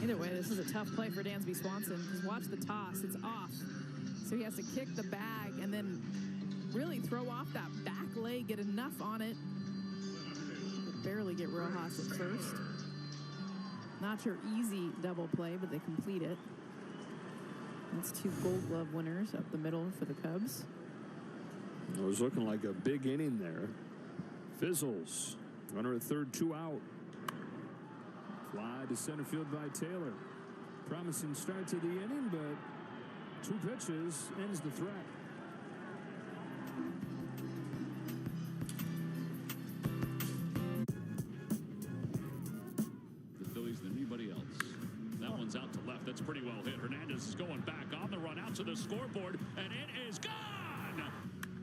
And Either way, this is a tough play for Dansby Swanson. Just watch the toss. It's off. So he has to kick the bag and then really throw off that back leg, get enough on it. Could barely get Rojas at first. Not your easy double play, but they complete it. That's 2 Gold Glove winners up the middle for the Cubs. It was looking like a big inning there. Fizzles. Runner at third, 2 out. Fly to center field by Taylor. Promising start to the inning, but 2 pitches ends the threat. The Phillies than anybody else. That one's out to left. That's pretty well hit. Hernandez is going back on the run out to the scoreboard, and it is gone.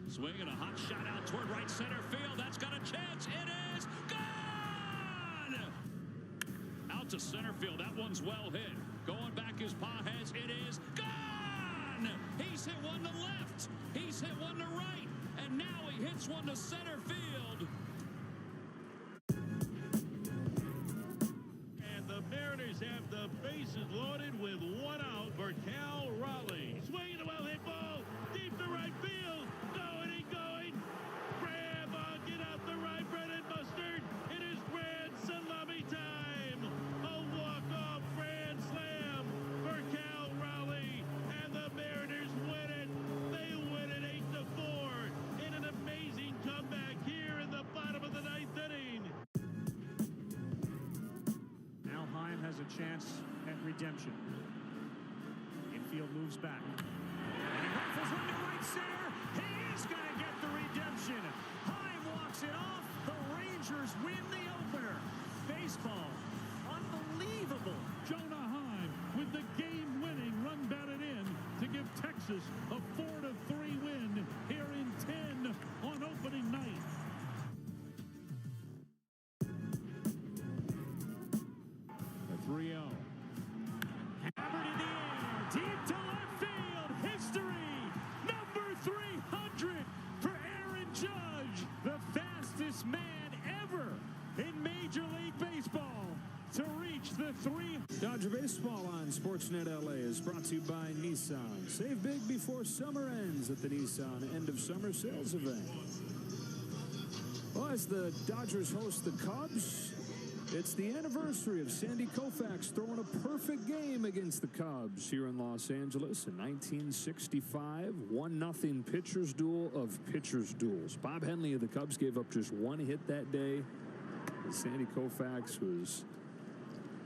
Swinging a hot shot out toward right center field. That's got a chance. It is gone. Out to center field. That one's well hit. Going back as Pages. It is gone. He's hit one to left. He's hit one to right. And now he hits one to center field. And the Mariners have the bases loaded with 1 out for Cal Raleigh. Swinging a well-hit ball deep to right field. Going and going. Grab on, get out the right bread and mustard. It is grand salami time. A walk-off grand slam for Cal Raleigh. And the Mariners win it. They win it 8-4 in an amazing comeback here in the bottom of the 9th inning. Now Heim has a chance at redemption. Infield moves back. And he rifles one to right center. He is going to get the redemption. Heim walks it off. The Rangers win the opener. Baseball. Unbelievable. Jonah Heim with the game-winning run batted in to give Texas a 4-3 win here in 10 on opening night. The 3-0. Hammered in the air. Deep to left field. History. Number 300 for Aaron Judge. The fastest man ever in Major League Baseball to reach the 3. Dodger Baseball on Sportsnet LA is brought to you by Nissan. Save big before summer ends at the Nissan end of summer sales event. Well, as the Dodgers host the Cubs, it's the anniversary of Sandy Koufax throwing a perfect game against the Cubs here in Los Angeles in 1965. 1-0 pitcher's duel of pitcher's duels. Bob Henley of the Cubs gave up just 1 hit that day. And Sandy Koufax was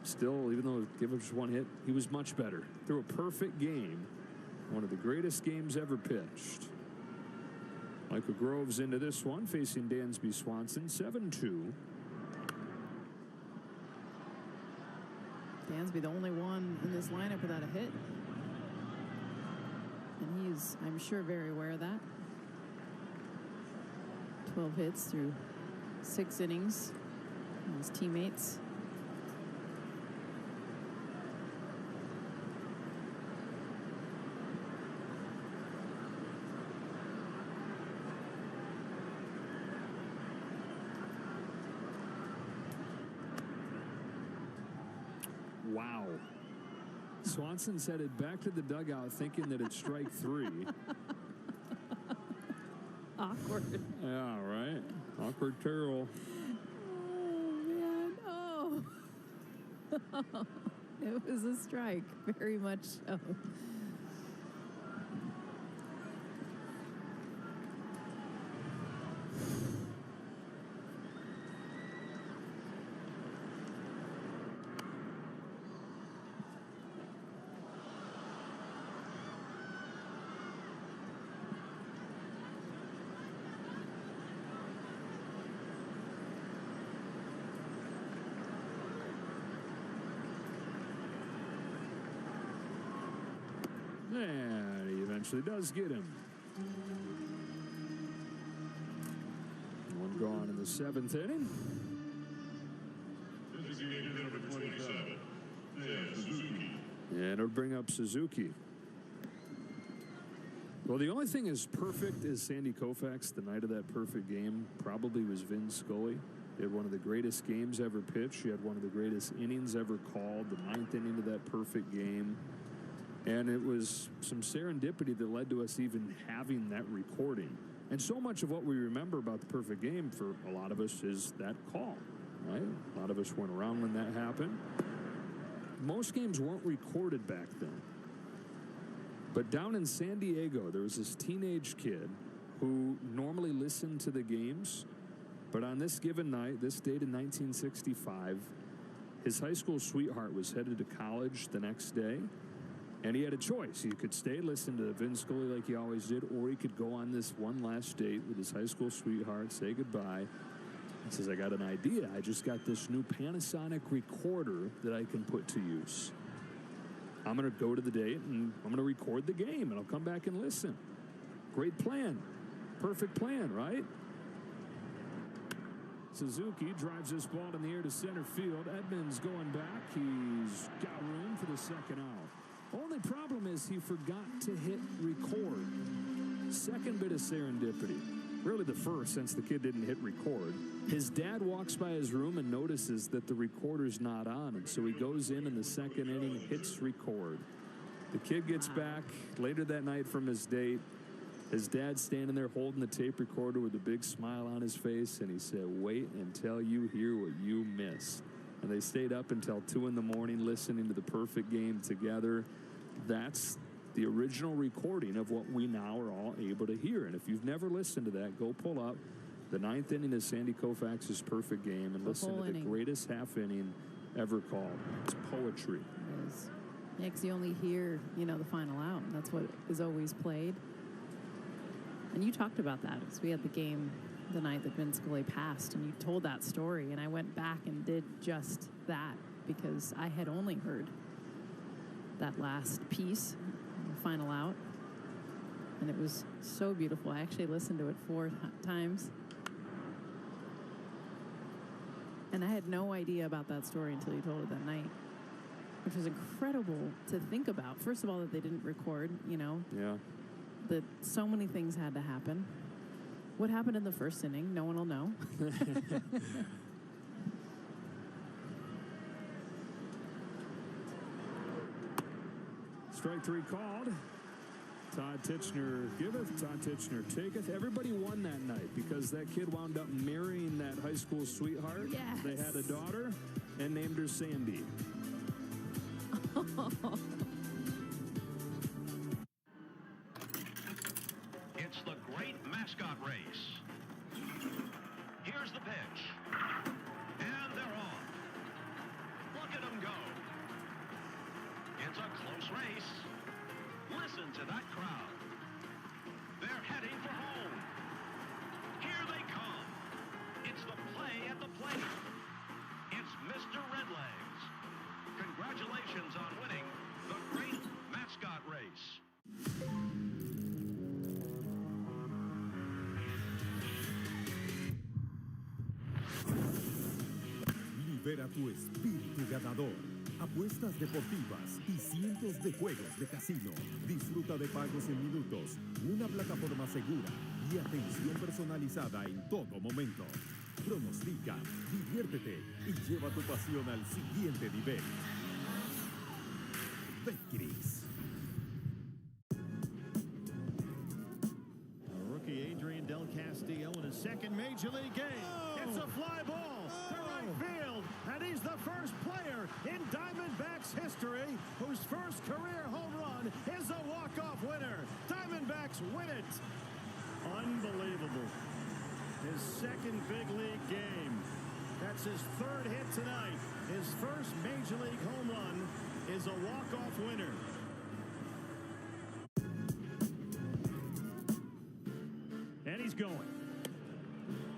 still, even though he gave up just 1 hit, he was much better. Threw a perfect game. One of the greatest games ever pitched. Michael Groves into this one, facing Dansby Swanson, 7-2. Dansby, the only one in this lineup without a hit. And he's, I'm sure, very aware of that. 12 hits through 6 innings. And his teammates. Wow. Swanson's headed back to the dugout thinking that it's strike 3. Awkward. Yeah, right. Awkward Terrell. Oh, man. Oh. It was a strike. Very much so. And he eventually does get him. One gone in the 7th inning. Number 27, Suzuki. And it'll bring up Suzuki. Well, the only thing as perfect as Sandy Koufax the night of that perfect game probably was Vin Scully. He had one of the greatest games ever pitched. He had one of the greatest innings ever called, the 9th inning of that perfect game. And it was some serendipity that led to us even having that recording. And so much of what we remember about the perfect game for a lot of us is that call, right? A lot of us weren't around when that happened. Most games weren't recorded back then. But down in San Diego, there was this teenage kid who normally listened to the games. But on this given night, this date in 1965, his high school sweetheart was headed to college the next day. And he had a choice. He could stay, listen to Vin Scully like he always did, or he could go on this one last date with his high school sweetheart, say goodbye. He says, I got an idea. I just got this new Panasonic recorder that I can put to use. I'm going to go to the date, and I'm going to record the game, and I'll come back and listen. Great plan. Perfect plan, right? Suzuki drives this ball in the air to center field. Edmonds going back. He's got room for the second out. Only problem is he forgot to hit record. Second bit of serendipity. Really the first, since the kid didn't hit record. His dad walks by his room and notices that the recorder's not on, and so he goes in the second inning, hits record. The kid gets back later that night from his date. His dad's standing there holding the tape recorder with a big smile on his face, and he said, wait until you hear what you missed. And they stayed up until 2 in the morning listening to the perfect game together. That's the original recording of what we now are all able to hear. And if you've never listened to that, go pull up the 9th inning of Sandy Koufax's perfect game and listen to the greatest half inning ever called. It's poetry. It is. Yeah, because you only hear, the final out, and that's what is always played. And you talked about that because we had the game the night that Vin Scully passed, and you told that story, and I went back and did just that because I had only heard that last piece, the final out, and it was so beautiful. I actually listened to it 4 times, and I had no idea about that story until you told it that night, which was incredible to think about. First of all, that they didn't record, Yeah. That so many things had to happen. What happened in the first inning? No one will know. Strike 3 called. Todd Titchener giveth, Todd Titchener taketh. Everybody won that night because that kid wound up marrying that high school sweetheart. Yes. They had a daughter and named her Sandy. It's the great mascot race. Here's the pitch. And they're off. Look at them go. It's a close race. Listen to that crowd. They're heading for home. Here they come. It's the play at the plate. It's Mr. Redlegs. Congratulations on winning the great mascot race. Libera tu espíritu ganador. Apuestas deportivas y cientos de juegos de casino. Disfruta de pagos en minutos, una plataforma segura y atención personalizada en todo momento. Pronostica, diviértete y lleva tu pasión al siguiente nivel. BetCris. Rookie Adrian Del Castillo in his second Major League game. It's a fly ball to right field, and he's the first player in Diamondbacks history whose first career home run is a walk-off winner. Diamondbacks win it. Unbelievable. His second big league game. That's his third hit tonight. His first Major League home run is a walk-off winner. And he's going.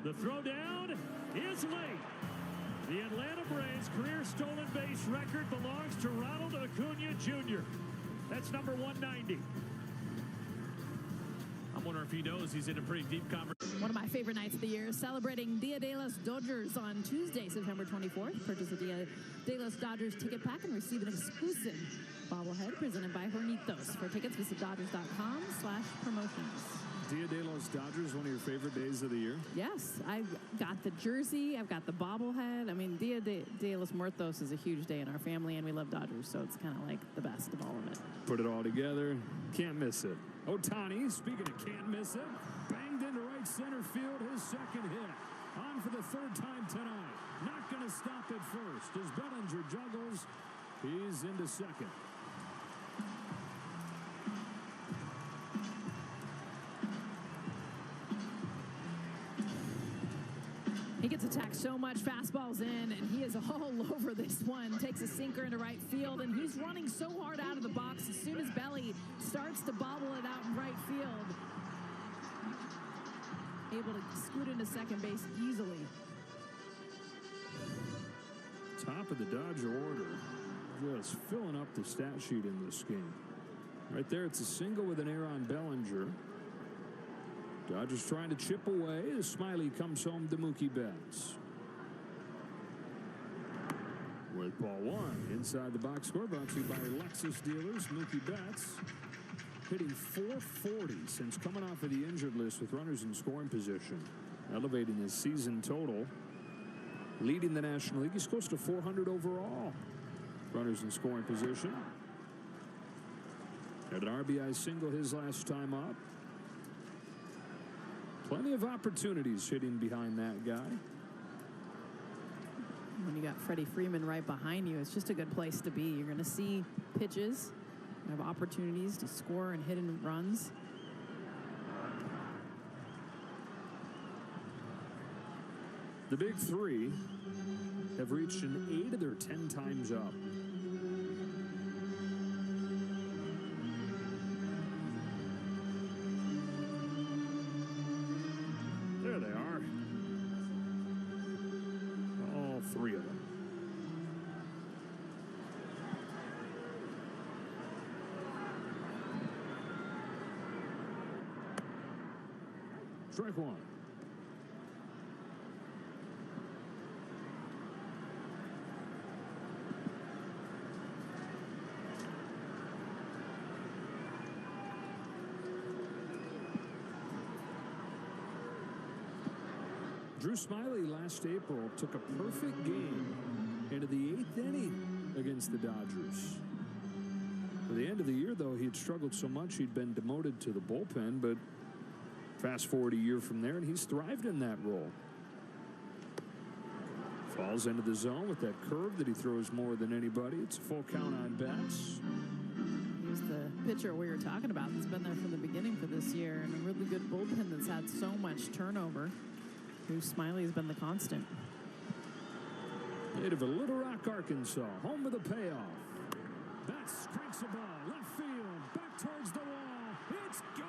The throw down is late. The Atlanta Braves' career stolen base record belongs to Ronald Acuna Jr. That's number 190. I'm wondering if he knows he's in a pretty deep conversation. One of my favorite nights of the year, celebrating Dia de los Dodgers on Tuesday, September 24th. Purchase a Dia de los Dodgers ticket pack and receive an exclusive bobblehead presented by Hornitos. For tickets, visit Dodgers.com/promotions. Dia de los Dodgers, one of your favorite days of the year? Yes, I've got the jersey, I've got the bobblehead. I mean, Dia de los Muertos is a huge day in our family, and we love Dodgers, so it's kind of like the best of all of it. Put it all together, can't miss it. Ohtani, speaking of can't miss it, banged into right center field, his second hit. On for the third time tonight. Not going to stop at first as Bellinger juggles. He's into second. He gets attacked so much, fastballs in, and he is all over this one. Takes a sinker into right field, and he's running so hard out of the box as soon as Belly starts to bobble it out in right field. Able to scoot into second base easily. Top of the Dodger order. Just filling up the stat sheet in this game. Right there, it's a single with an error on Bellinger. Dodgers trying to chip away as Smiley comes home to Mookie Betts. With ball one, inside the box score, brought to you by Lexus dealers. Mookie Betts hitting .440 since coming off of the injured list with runners in scoring position, elevating his season total, leading the National League. He's close to 400 overall. Runners in scoring position. Had an RBI single his last time up. Plenty of opportunities hitting behind that guy. When you got Freddie Freeman right behind you, it's just a good place to be. You're going to see pitches, you have opportunities to score and hit in runs. The big three have reached an 8 of their 10 times up. There they are. All three of them. Strike one. Drew Smiley last April took a perfect game into the 8th inning against the Dodgers. At the end of the year, though, he had struggled so much he'd been demoted to the bullpen, but fast forward a year from there, and he's thrived in that role. Falls into the zone with that curve that he throws more than anybody. It's a full count on Betts. He's the pitcher we were talking about that's been there from the beginning for this year, and a really good bullpen that's had so much turnover. Drew Smiley has been the constant. Native of Little Rock, Arkansas, home with a payoff. Betts cranks a ball, left field, back towards the wall. It's gone!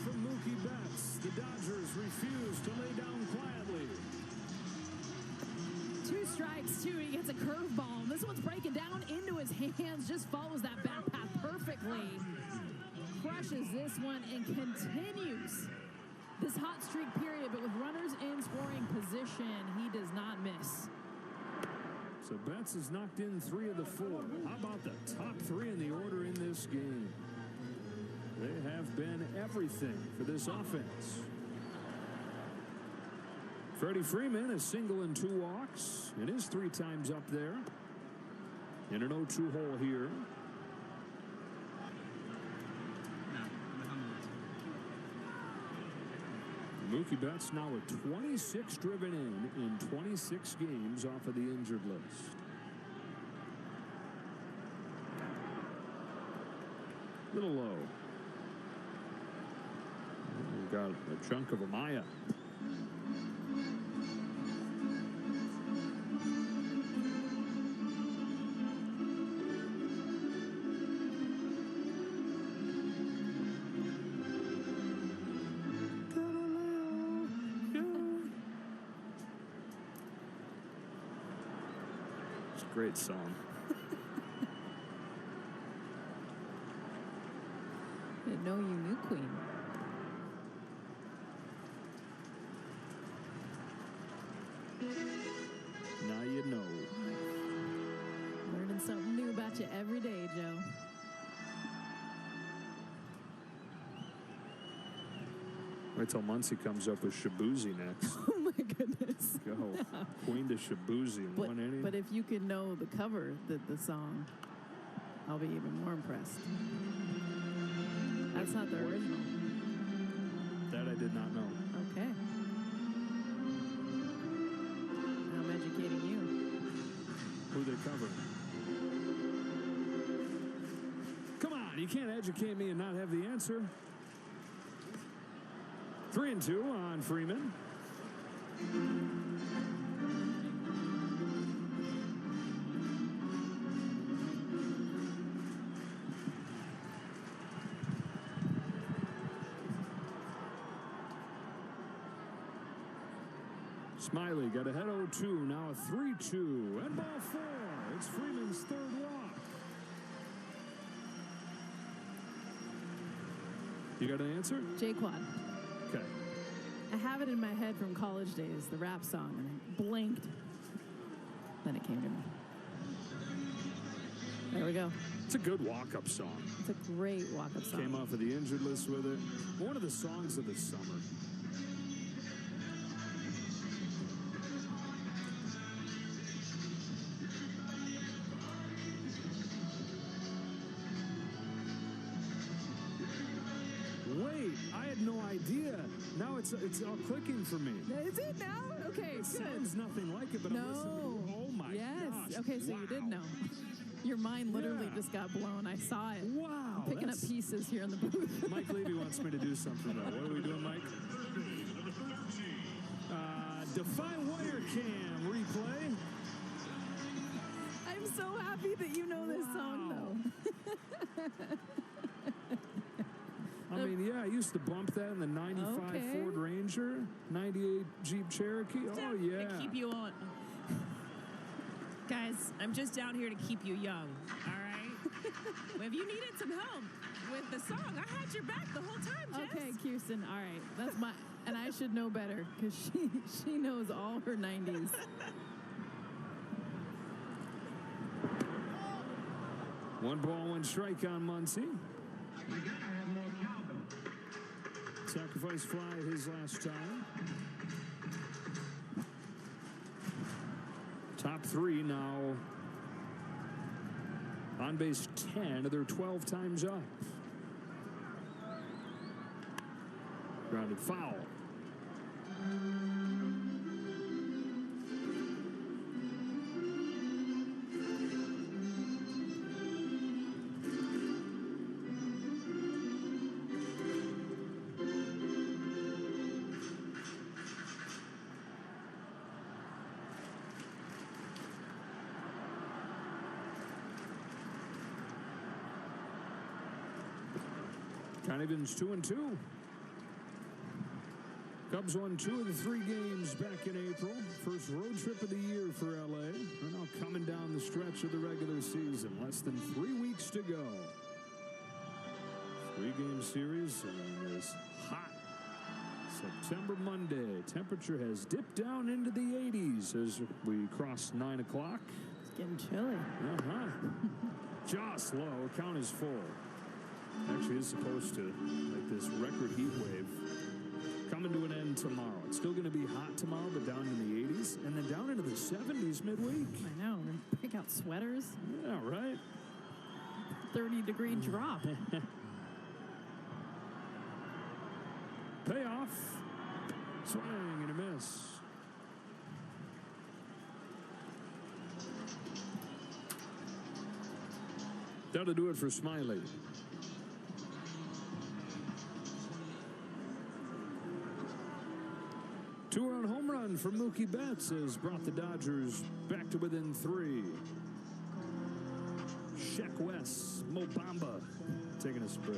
From Mookie Betts. The Dodgers refuse to lay down quietly. 2 strikes, 2. He gets a curveball. This one's breaking down into his hands. Just follows that back path perfectly. Crushes this one and continues this hot streak period. But with runners in scoring position, he does not miss. So Betts has knocked in 3 of the 4. How about the top 3 in the order in this game? They have been everything for this offense. Freddie Freeman, a single and 2 walks, and is 3 times up there. In an 0-2 hole here. Mookie Betts now with 26 driven in 26 games off of the injured list. Little low. We've got a chunk of Amaya. Great song. I didn't know you knew Queen. Now you know. Learning something new about you every day, Joe. Wait till Muncie comes up with Shabuzi next. Oh my goodness. Go. Queen to Shabuzi in one inning. But if you can know the cover, the song, I'll be even more impressed. That's not the original. That I did not know. Okay. I'm educating you. Who they cover? Come on, you can't educate me and not have the answer. 3-2 on Freeman. Smiley got ahead 0-2, now a 3-2, and ball 4. It's Freeman's third walk. You got an answer? J-Quad. Okay. I have it in my head from college days, the rap song, and I blinked. Then it came to me. There we go. It's a good walk-up song. It's a great walk-up song. Came off of the injured list with it. One of the songs of the summer. Wait, I had no idea. Now it's all clicking for me. Is it now? Okay, It good. sounds nothing like it, but I'm listening. Oh my gosh. Yes. Okay, so you did know. Your mind literally just got blown. I saw it. Wow. I'm picking up pieces here in the booth. Mike Levy wants me to do something, though. What are we doing, Mike? Defy Wire Cam replay. I'm so happy that you know this song, though. I mean, yeah, I used to bump that in the 95 Ford Ranger, 98 Jeep Cherokee. Oh, yeah. To keep you on. Guys, I'm just down here to keep you young, all right? If you needed some help with the song, I had your back the whole time, Jess. Okay, Kirsten, all right. That's my... And I should know better, because she knows all her 90s. One ball, one strike on Muncie. Sacrifice fly his last time. Top three now on base 10. They're 12 times up. Grounded foul. Connivan's 2-2. Cubs won 2 of the 3 games back in April. First road trip of the year for LA. They're now coming down the stretch of the regular season. Less than 3 weeks to go. 3-game series and this hot September Monday. Temperature has dipped down into the 80s as we cross 9 o'clock. It's getting chilly. Just low. Count is full. Actually, is supposed to, like this record heat wave, coming to an end tomorrow. It's still going to be hot tomorrow, but down in the 80s, and then down into the 70s midweek. I know. We're going to pick out sweaters. Yeah, right? 30-degree drop. Payoff. Swing and a miss. That'll do it for Smiley. Two-run home run from Mookie Betts has brought the Dodgers back to within 3. Sheck West, Mo Bamba, taking a spray.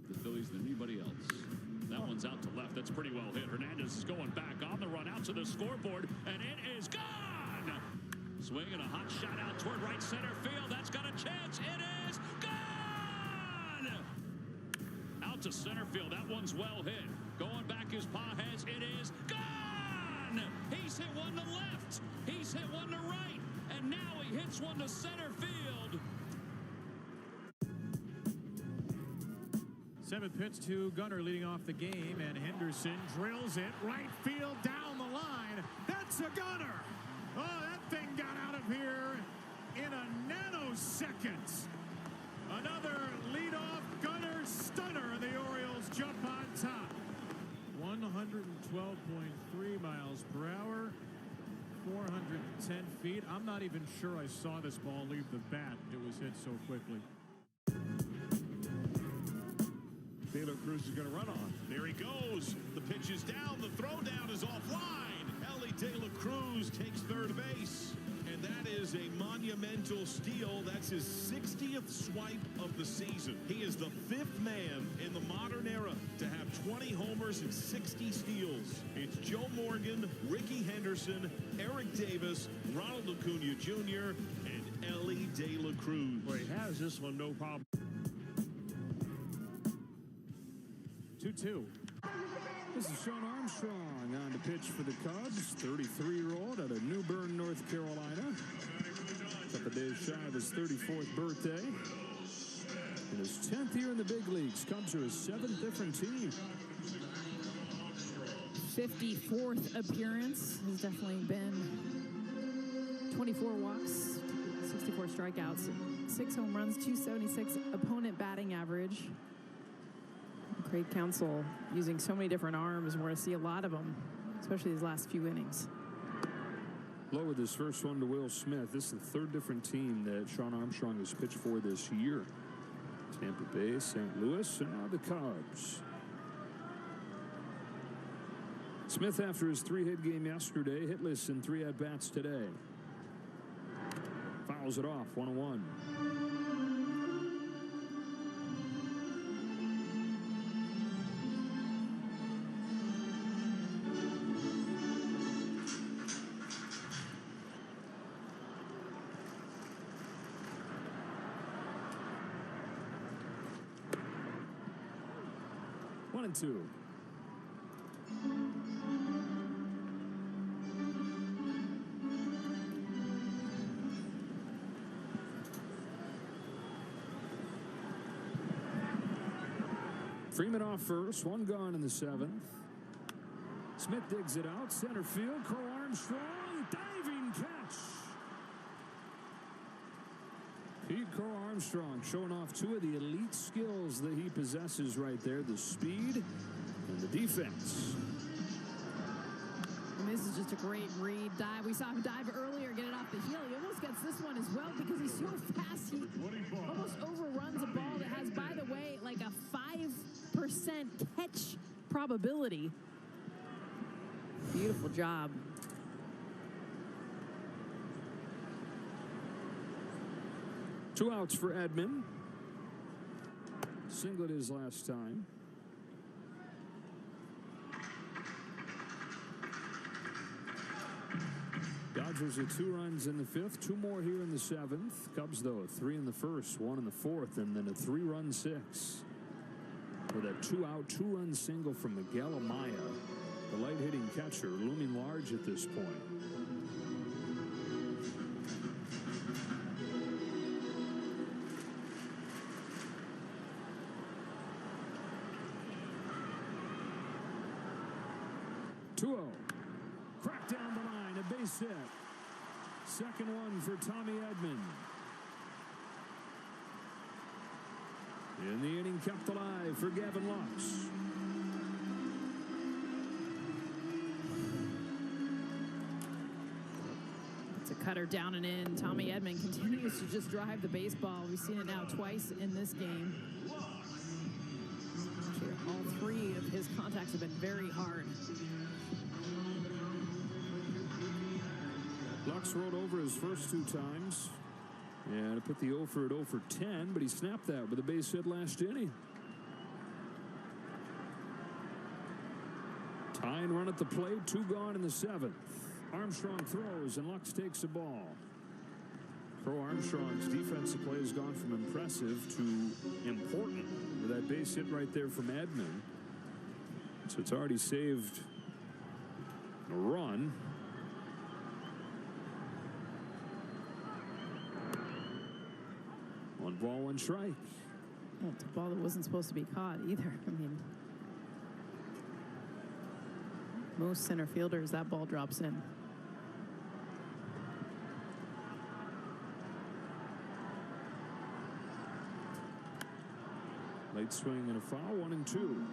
The Phillies than anybody else. That one's out to left. That's pretty well hit. Hernandez is going back on the run out. to the scoreboard, and it is gone! Swinging a hot shot out toward right center field. That's got a chance. It is gone! Out to center field. That one's well hit. Going back his Pages. It is gone! He's hit one to left. He's hit one to right. And now he hits one to center field. 7th pitch to Gunnar leading off the game, and Henderson drills it right field down the line. That's a Gunnar. Oh, that thing got out of here in a nanosecond. Another leadoff Gunnar stunner, and the Orioles jump on top. 112.3 miles per hour, 410 feet. I'm not even sure I saw this ball leave the bat. It was hit so quickly. De La Cruz is going to run on. There he goes. The pitch is down. The throw down is offline. Ellie De La Cruz takes third base. And that is a monumental steal. That's his 60th swipe of the season. He is the 5th man in the modern era to have 20 homers and 60 steals. It's Joe Morgan, Ricky Henderson, Eric Davis, Ronald Acuna Jr., and Ellie De La Cruz. Well, he has this one, no problem. 2-2. This is Sean Armstrong on the pitch for the Cubs. 33-year-old out of New Bern, North Carolina. A couple days shy of his 34th birthday. In his 10th year in the big leagues, Cubs are his 7th different team. 54th appearance. He's definitely been 24 walks, 64 strikeouts, 6 home runs, 276 opponent batting average. Craig Counsell using so many different arms. We're going to see a lot of them, especially these last few innings. Low with his first one to Will Smith. This is the 3rd different team that Sean Armstrong has pitched for this year. Tampa Bay, St. Louis, and now the Cubs. Smith, after his 3-hit game yesterday, hitless in 3 at-bats today. Fouls it off, 1-1. One and two. Freeman off first, one gone in the 7th. Smith digs it out, center field. Crow Armstrong, diving catch. Pete Crow Armstrong showing off 2 of the elite skills that he possesses right there, the speed and the defense. And this is just a great read dive. We saw him dive earlier, get it off the heel. He almost gets this one as well because he's so fast. He almost overruns a ball that has, by the way, like a 5% catch probability. Beautiful job. Two outs for Edman. Singlet his last time. Dodgers are 2 runs in the 5th, 2 more here in the 7th. Cubs, though, 3 in the 1st, 1 in the 4th, and then a 3-run 6. With a 2-out, 2-run single from Miguel Amaya, the light-hitting catcher, looming large at this point. Cracked down the line, a base hit. Second one for Tommy Edman. In the inning kept alive for Gavin Lux. It's a cutter down and in. Tommy Edman continues to just drive the baseball. We've seen it now twice in this game. Actually, all 3 of his contacts have been very hard. Lux rolled over his first 2 times. And put the 0 for 10, but he snapped that with a base hit last inning. High and run at the plate. 2 gone in the 7th. Armstrong throws, and Lux takes the ball. Crow Armstrong's defensive play has gone from impressive to important with that base hit right there from Edman. So it's already saved a run. One ball, 1 strike. Well, it's a ball that wasn't supposed to be caught either. I mean, most center fielders, that ball drops in. Late swing and a foul, 1-2.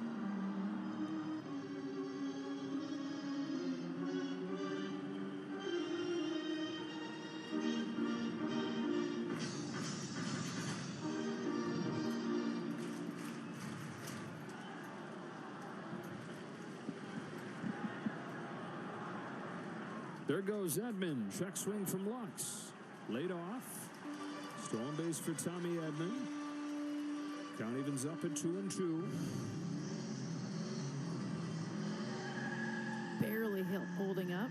There goes Edman. Check swing from Lux. Laid off. Stolen base for Tommy Edman. Count evens up at 2-2. Barely holding up,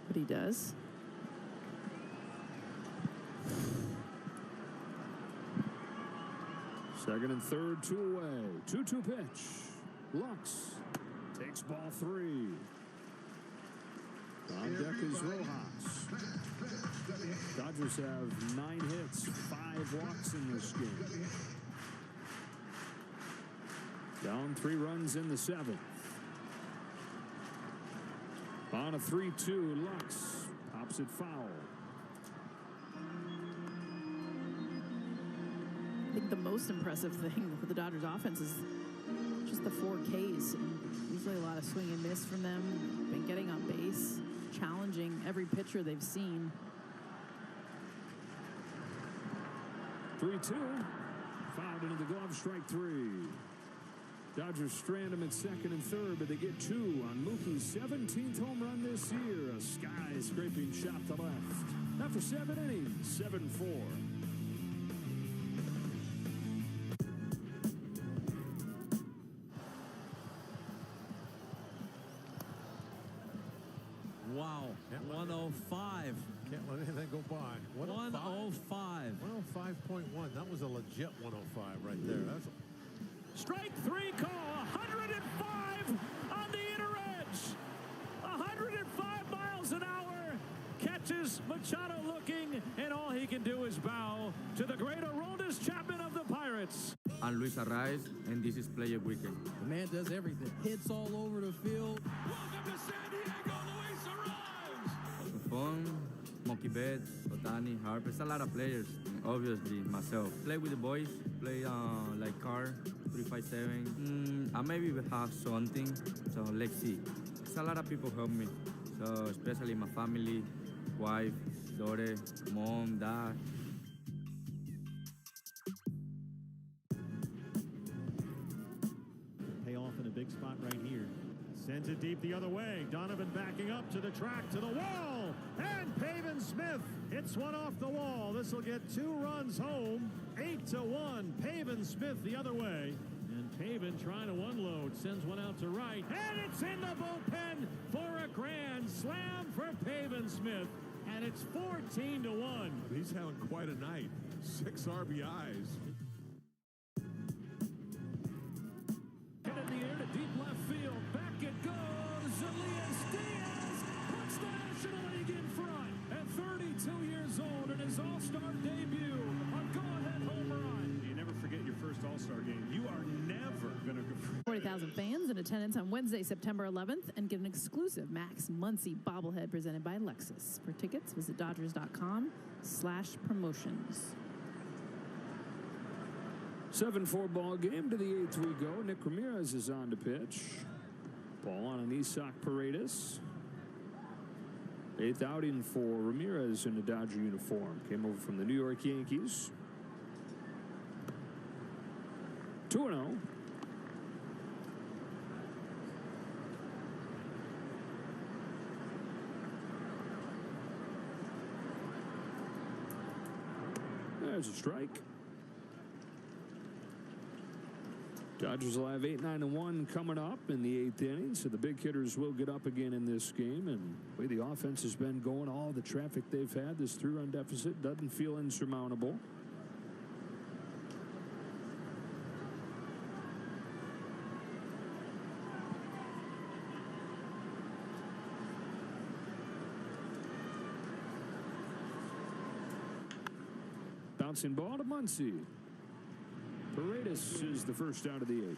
but he does. Second and third, 2 away. 2-2 pitch. Lux takes ball 3. On deck is Rojas. Dodgers have 9 hits, 5 walks in this game. Down 3 runs in the 7th. On a 3-2, Lux pops it foul. I think the most impressive thing for the Dodgers offense is just the 4 Ks. Usually a lot of swing and miss from them. Been getting on base, challenging every pitcher they've seen. 3-2. Fouled into the glove, strike 3. Dodgers strand him at second and third, but they get 2 on Mookie's 17th home run this year. A sky-scraping shot to left. After 7 innings, 7-4. Wow, 105. Can't let anything go by. 105. 105.1. That was a legit 105 right there. That's Strike 3 call, 105 on the inner edge. 105 miles an hour. Catches Machado looking, and all he can do is bow to the great Aroldis Chapman of the Pirates. I'm Luis Arraez, and this is Player Weekend. The man does everything. Hits all over the field. Welcome to San Diego, Luis Arraez. Fun, Monkey Bet, Otani, Harper, it's a lot of players. And obviously, myself. Play with the boys, play like car, 357. I maybe have something, so let's see. It's a lot of people help me, so especially my family, wife, daughter, mom, dad. payoff in a big spot right here. Sends it deep the other way. Donovan backing up to the track, to the wall. And Pavin Smith hits one off the wall. This will get 2 runs home. 8-1. Pavin Smith the other way. And Pavin trying to unload. Sends one out to right. And it's in the bullpen for a grand slam for Pavin Smith. And it's 14-1. He's having quite a night. 6 RBIs. Hit in the air to deep left field. Back it goes. Elias Diaz puts the National League in front at 32 years old in his All-Star debut. A go-ahead home run. You never forget your first All-Star game. You are never going to go. 40,000 fans in attendance on Wednesday, September 11th, and get an exclusive Max Muncy bobblehead presented by Lexus. For tickets, visit Dodgers.com/promotions. 7-4 ball game. To the 8th we go. Nick Ramirez is on to pitch. Ball on an Isaac Paredes. 8th outing for Ramirez in the Dodger uniform. Came over from the New York Yankees. 2-0. There's a strike. Dodgers will have 8-9-1 coming up in the 8th inning, so the big hitters will get up again in this game. And the way the offense has been going, all the traffic they've had, this 3-run deficit doesn't feel insurmountable. Bouncing ball to Muncy. Paredes is the first out of the 8th.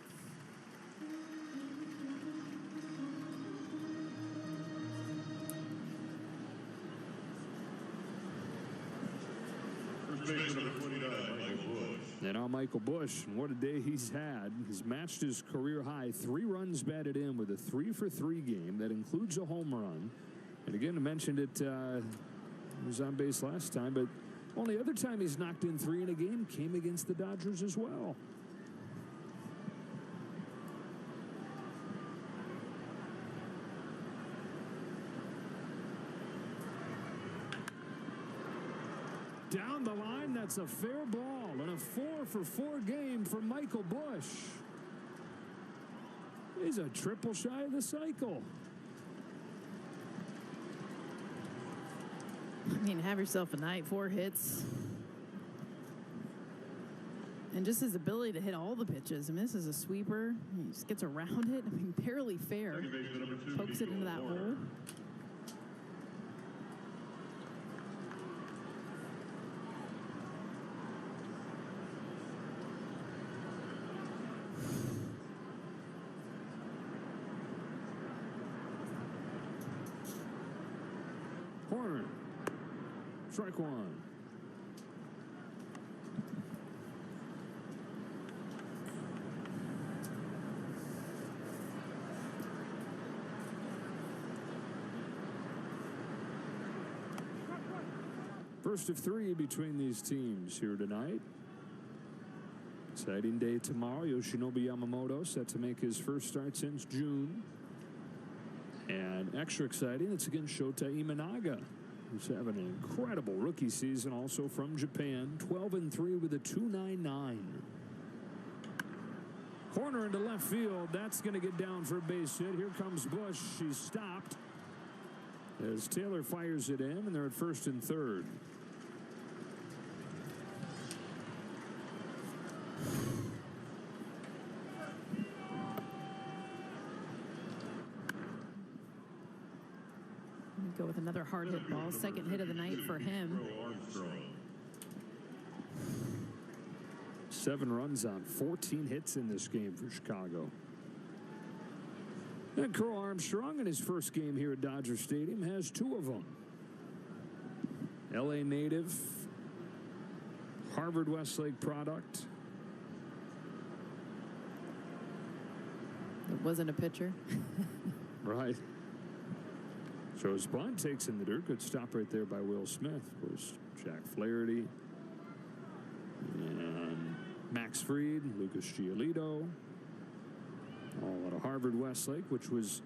And now Michael Busch, and what a day he's had. He's matched his career high 3 runs batted in with a 3-for-3 game that includes a home run. And again, I mentioned it, he was on base last time, but only other time he's knocked in 3 in a game came against the Dodgers as well. Down the line, that's a fair ball, and a 4-for-4 game for Michael Busch. He's a triple shy of the cycle. I mean, have yourself a night. 4 hits. And just his ability to hit all the pitches. I mean, this is a sweeper. He just gets around it. I mean, barely fair. Pokes it into that hole. Corner. Strike 1. First of 3 between these teams here tonight. Exciting day tomorrow. Yoshinobu Yamamoto set to make his first start since June. And extra exciting, it's against Shota Imanaga, who's having an incredible rookie season, also from Japan. 12-3 with a 2.99. Corner into left field. That's going to get down for a base hit. Here comes Busch. She's stopped as Taylor fires it in, and they're at first and third. Go with another hard hit ball. Second hit of the night for him. 7 runs on 14 hits in this game for Chicago. And Carl Armstrong in his first game here at Dodger Stadium has 2 of them. LA native, Harvard Westlake product. It wasn't a pitcher. Right. Shows bunt, takes in the dirt. Good stop right there by Will Smith. Of course, Jack Flaherty. And Max Fried, Lucas Giolito. All out of Harvard Westlake, which was,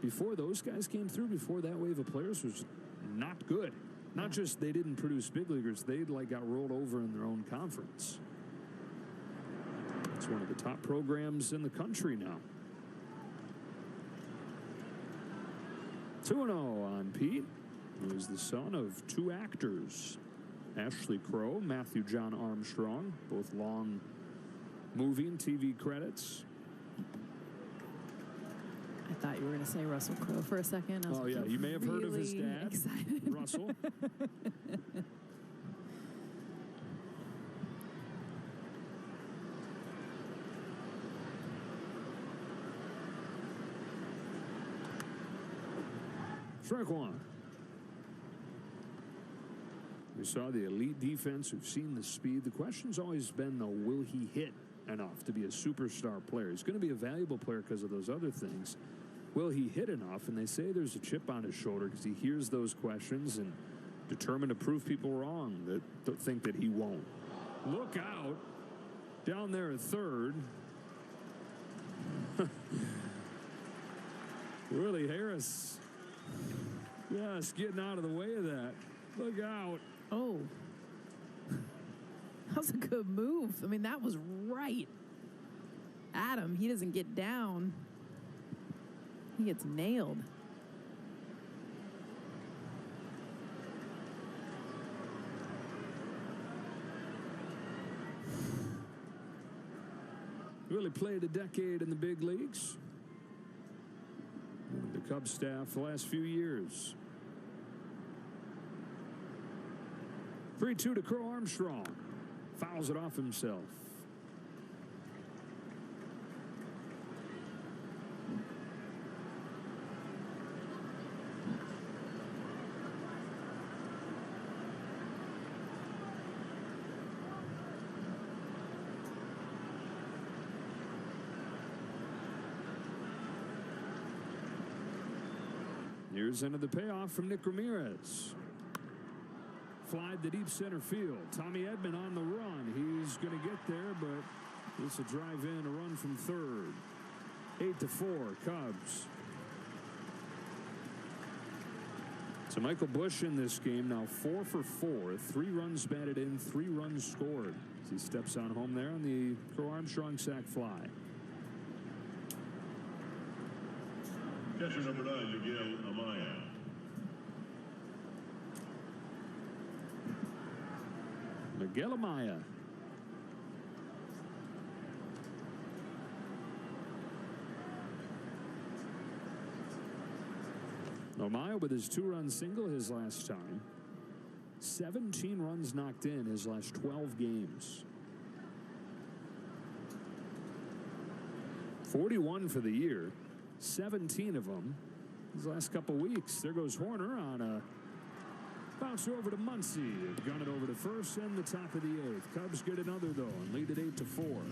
before those guys came through, before that wave of players, was not good. Not just they didn't produce big leaguers, they got rolled over in their own conference. It's one of the top programs in the country now. 2-0 on Pete, who is the son of 2 actors, Ashley Crow, Matthew John Armstrong, both long movie and TV credits. I thought you were going to say Russell Crowe for a second. Oh, yeah, you may have heard of his dad, excited. Russell. Strike 1. We saw the elite defense who've seen the speed. The question's always been, though, will he hit enough to be a superstar player? He's going to be a valuable player because of those other things. Will he hit enough? And they say there's a chip on his shoulder because he hears those questions and determined to prove people wrong that think that he won't. Look out. Down there at third. Willie Harris. Yes, getting out of the way of that. Look out. Oh. That was a good move. I mean, that was right at him. He doesn't get down. He gets nailed. Really played a decade in the big leagues. The Cubs staff the last few years. 3-2 to Crow Armstrong. Fouls it off himself. Here's into the payoff from Nick Ramirez. Flied to deep center field. Tommy Edman on the run. He's going to get there, but this will drive in a run from third. 8-4 Cubs. So Michael Busch in this game now 4 for 4. 3 runs batted in, 3 runs scored. As he steps on home there on the Crow Armstrong sac fly. Catcher number 9, Miguel Amaya. Miguel Amaya. Amaya with his 2-run single his last time. 17 runs knocked in his last 12 games. 41 for the year. 17 of them these last couple weeks. There goes Horner on a bouncer over to Muncy. Gun it over to first and the top of the 8th. Cubs get another though and lead it 8-4.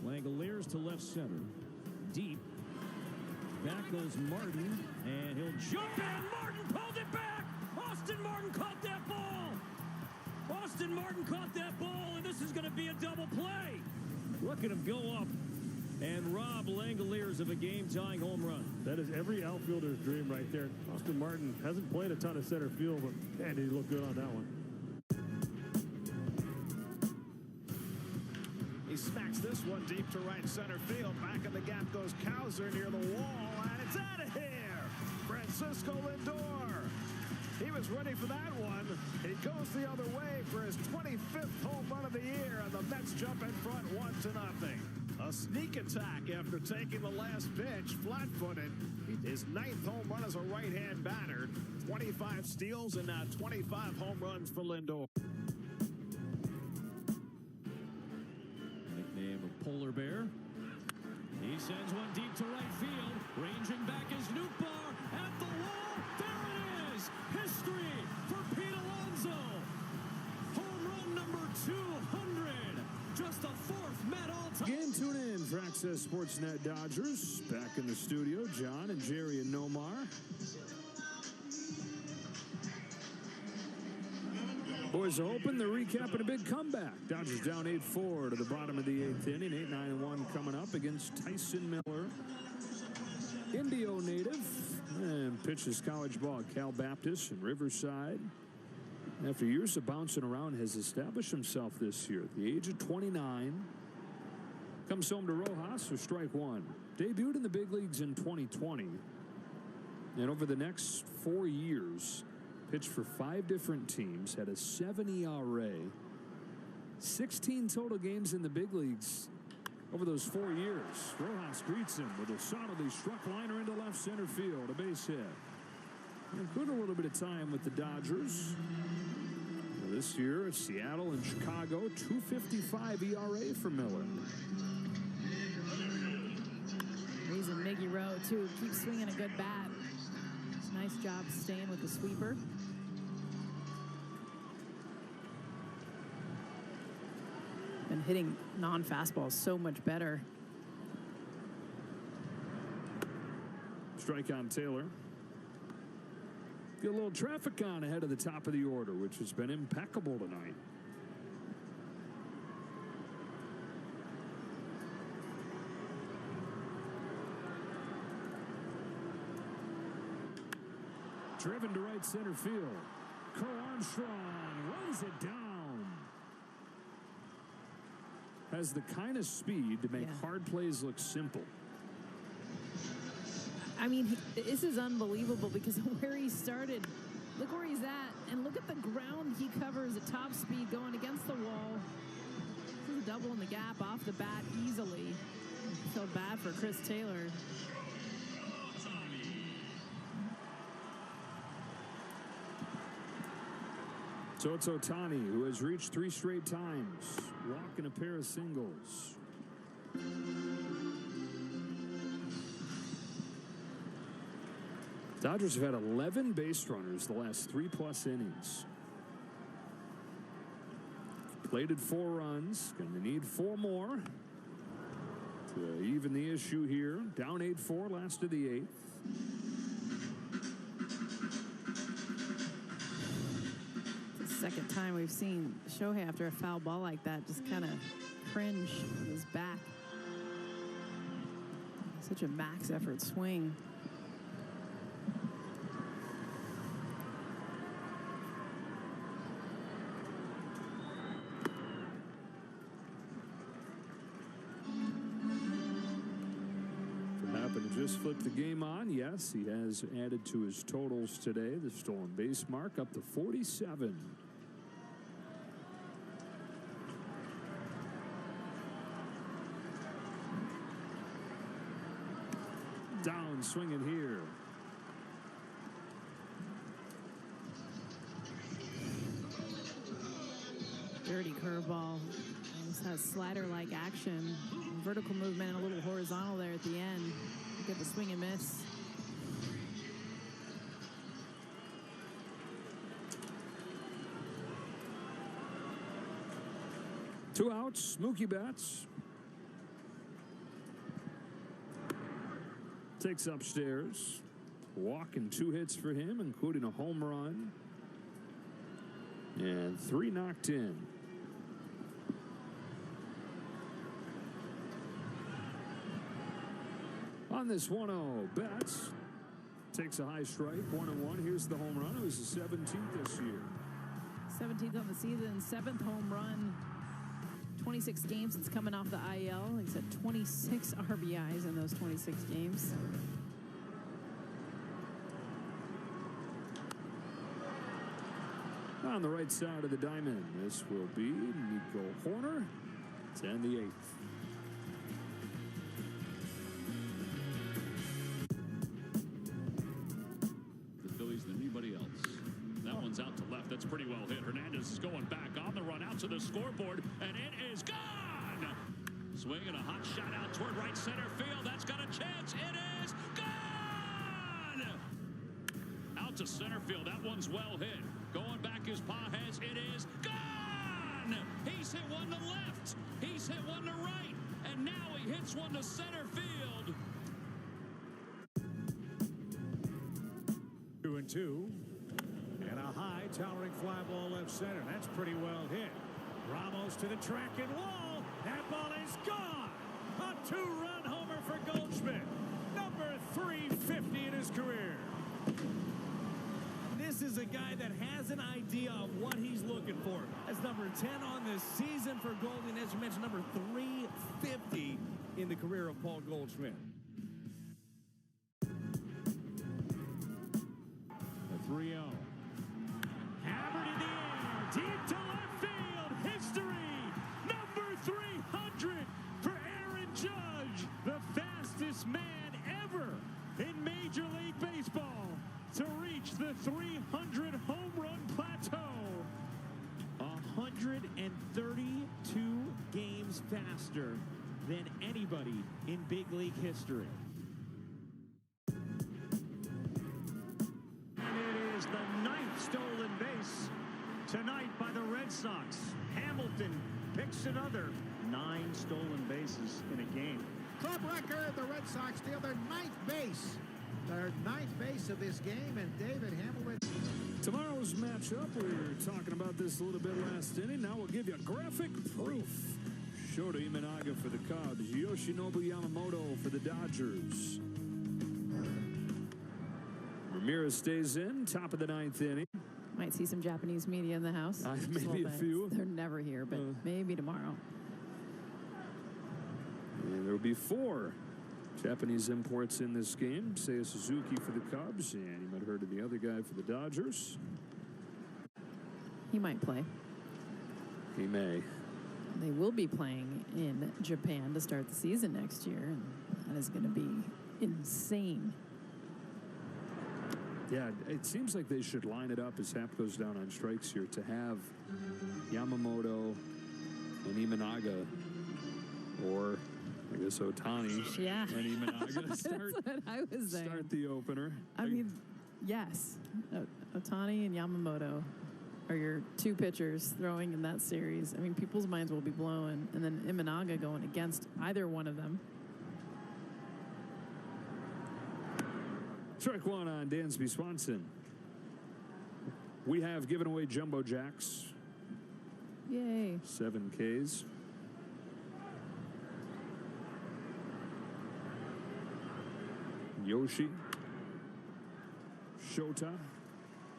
Langoliers to left center. Deep. Back goes Martin, and he'll jump in. Martin pulled it back. Austin Martin caught that ball. Austin Martin caught that ball, and this is going to be a double play. Look at him go up and rob Langoliers of a game-tying home run. That is every outfielder's dream right there. Austin Martin hasn't played a ton of center field, but man, did he look good on that one. He smacks this one deep to right center field. Back in the gap goes Cowser near the wall, and it's out of here. Francisco Lindor. He was ready for that one. He goes the other way for his 25th home run of the year, and the Mets jump in front 1-0. A sneak attack after taking the last pitch, flat-footed. His 9th home run as a right-hand batter. 25 steals and now 25 home runs for Lindor. Polar Bear. He sends one deep to right field. Ranging back is Nootbaar at the wall. There it is. History for Pete Alonso. Home run number 200. Just the 4th Met all-time. Again, tune in for Access Sportsnet Dodgers. Back in the studio, John and Jerry and Nomar. Boys are hoping they're recapping a big comeback. Dodgers down 8-4 to the bottom of the 8th inning. 8-9-1 coming up against Tyson Miller. Indio native and pitches college ball at Cal Baptist in Riverside. After years of bouncing around, has established himself this year at the age of 29. Comes home to Rojas for strike 1. Debuted in the big leagues in 2020. And over the next 4 years, pitched for 5 different teams, had a 7 ERA, 16 total games in the big leagues over those 4 years. Rojas greets him with a solidly struck liner into left center field, a base hit. Included a little bit of time with the Dodgers. This year, Seattle and Chicago, 2.55 ERA for Miller. He's in Miggy Rowe, too. Keeps swinging a good bat. Nice job staying with the sweeper. and hitting non-fastballs so much better. Strike on Taylor. Get a little traffic on ahead of the top of the order, which has been impeccable tonight. Driven to right center field. Cole Armstrong runs it down. Has the kind of speed to make hard plays look simple. I mean, this is unbelievable because of where he started. Look where he's at, and look at the ground he covers at top speed going against the wall. This is a double in the gap off the bat easily. I feel bad for Chris Taylor. So it's Ohtani, who has reached 3 straight times, walking a pair of singles. Dodgers have had 11 base runners the last 3+ innings. Plated 4 runs, going to need 4 more to even the issue here. Down 8-4, last of the 8th. Second time we've seen Shohei after a foul ball like that just kind of cringe with his back. Such a max effort swing. Happened to just flip the game on. Yes, he has added to his totals today. The stolen base mark up to 47. Down swinging here. Dirty curveball. Almost has slider-like action. Vertical movement and a little horizontal there at the end. Get the swing and miss. Two outs. Mookie Betts takes upstairs. Walk and 2 hits for him, including a home run. And 3 knocked in. On this 1-0, Betts takes a high strike, 1-1. Here's the home run. It was the 17th this year. 17th on the season, 7th home run. 26 games since coming off the IL. Like I said, 26 RBIs in those 26 games. On the right side of the diamond, this will be Nico Horner to end the 8th. The Phillies than anybody else. That one's out to left. That's pretty well hit. Hernandez is going back on the run out to the scoreboard, and it is gone! Swinging a hot shot out toward right center field. That's got a chance. It is gone! Out to center field. That one's well hit. Going back as Pages. It is gone! He's hit one to left. He's hit one to right. And now he hits one to center field. 2-2. And a high towering fly ball left center. That's pretty well hit. Ramos to the track and wall. That ball is gone. A 2-run homer for Goldschmidt. Number 350 in his career. This is a guy that has an idea of what he's looking for. That's number 10 on the season for Goldie, and as you mentioned, number 350 in the career of Paul Goldschmidt. The 3-0. Hammered in the air, deep to left field. History, number 300 for Aaron Judge, the fastest man ever in Major League Baseball to reach the 300 home run plateau. 132 games faster than anybody in big league history. And it is the 9th stolen base tonight by the Red Sox. Hamilton picks another 9 stolen bases in a game. Club record, the Red Sox steal their 9th base. Their 9th base of this game, and David Hamilton. Tomorrow's matchup, we were talking about this a little bit last inning. Now we'll give you graphic proof. Shota Imanaga for the Cubs. Yoshinobu Yamamoto for the Dodgers. Ramirez stays in, top of the 9th inning. Might see some Japanese media in the house. Maybe a few. They're never here, but maybe tomorrow. And there will be 4 Japanese imports in this game. Seiya Suzuki for the Cubs, and you might have heard of the other guy for the Dodgers. He might play. He may. They will be playing in Japan to start the season next year, and that is going to be insane. Yeah, it seems like they should line it up as Hap goes down on strikes here to have Yamamoto and Imanaga, or I guess Ohtani and Imanaga start the opener. I mean, yes, Ohtani and Yamamoto are your 2 pitchers throwing in that series. I mean, people's minds will be blown, and then Imanaga going against either one of them. Strike 1 on Dansby Swanson. We have given away Jumbo Jacks. Yay. 7 Ks. Yoshi, Shota,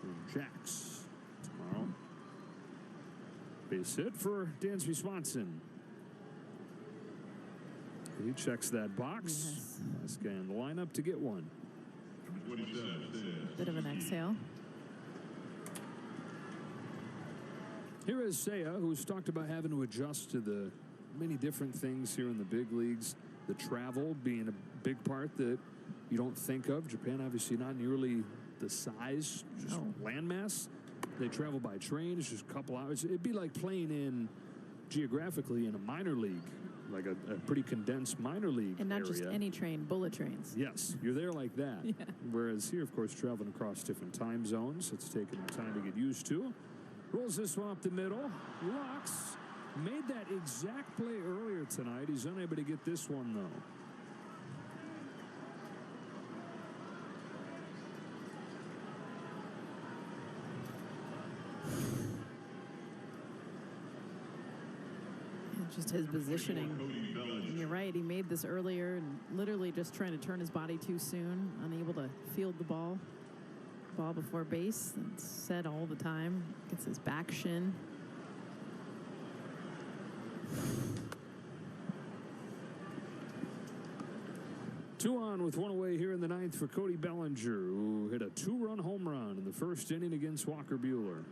and Jacks tomorrow. Base hit for Dansby Swanson. He checks that box. Yes. Last guy in the lineup to get one. Bit of an exhale. Here is Seiya, who's talked about having to adjust to the many different things here in the big leagues. The travel being a big part that you don't think of. Japan obviously not nearly the size, just landmass. They travel by train. It's just a couple hours. It'd be like playing in geographically in a minor league, like a pretty condensed minor league And not area. just any train, bullet trains. Yes, you're there like that. Yeah. Whereas here, of course, traveling across different time zones, it's taken him time to get used to. Rolls this one up the middle. Lux made that exact play earlier tonight. He's unable to get this one, though. Just his positioning. And you're right, he made this earlier and literally just trying to turn his body too soon, unable to field the ball before base. It's said all the time. Gets his back shin. Two on with one away here in the 9th for Cody Bellinger, who hit a 2-run home run in the first inning against Walker Buehler.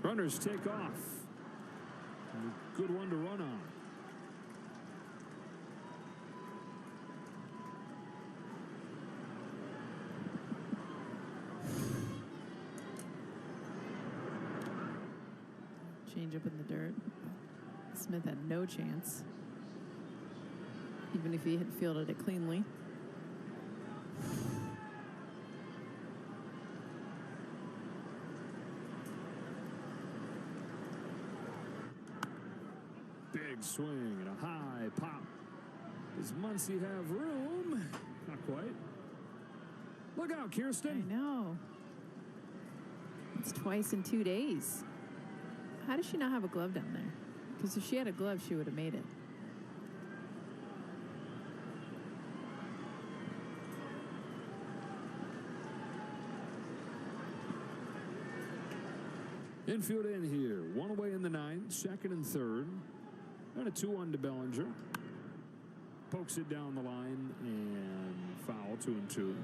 Runners take off. Good one to run on. Change up in the dirt. Smith had no chance, even if he had fielded it cleanly. Big swing and a high pop. Does Muncy have room? Not quite. Look out, Kirsten. I know. It's twice in 2 days. How does she not have a glove down there? Because if she had a glove, she would have made it. Infield in here. One away in the 9th, 2nd and 3rd. And a 2-1 to Bellinger. Pokes it down the line and foul, 2-2.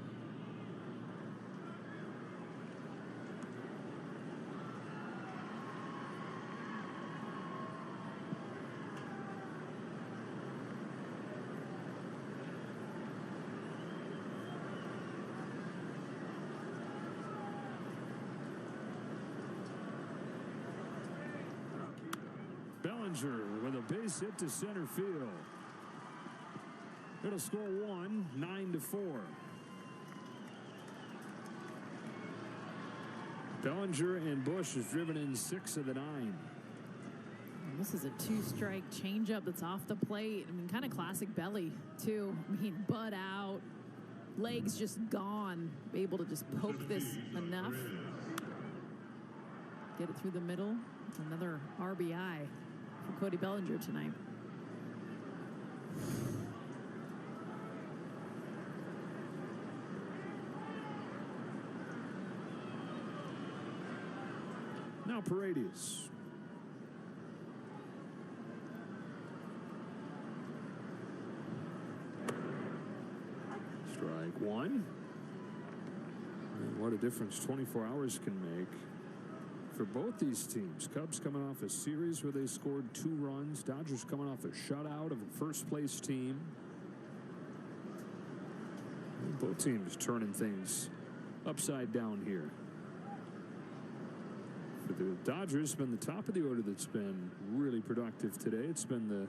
Bellinger with a base hit to center field. It'll score 1, 9-4. Bellinger and Bush has driven in 6 of the 9. And this is a 2-strike changeup that's off the plate. I mean, kind of classic Belly, too. I mean, butt out, legs just gone. Able to just poke this enough. Get it through the middle. Another RBI for Cody Bellinger tonight. Now Paredes. Strike 1. And what a difference 24 hours can make for both these teams. Cubs coming off a series where they scored 2 runs. Dodgers coming off a shutout of a first-place team. And both teams turning things upside down here. For the Dodgers, been the top of the order that's been really productive today. It's been the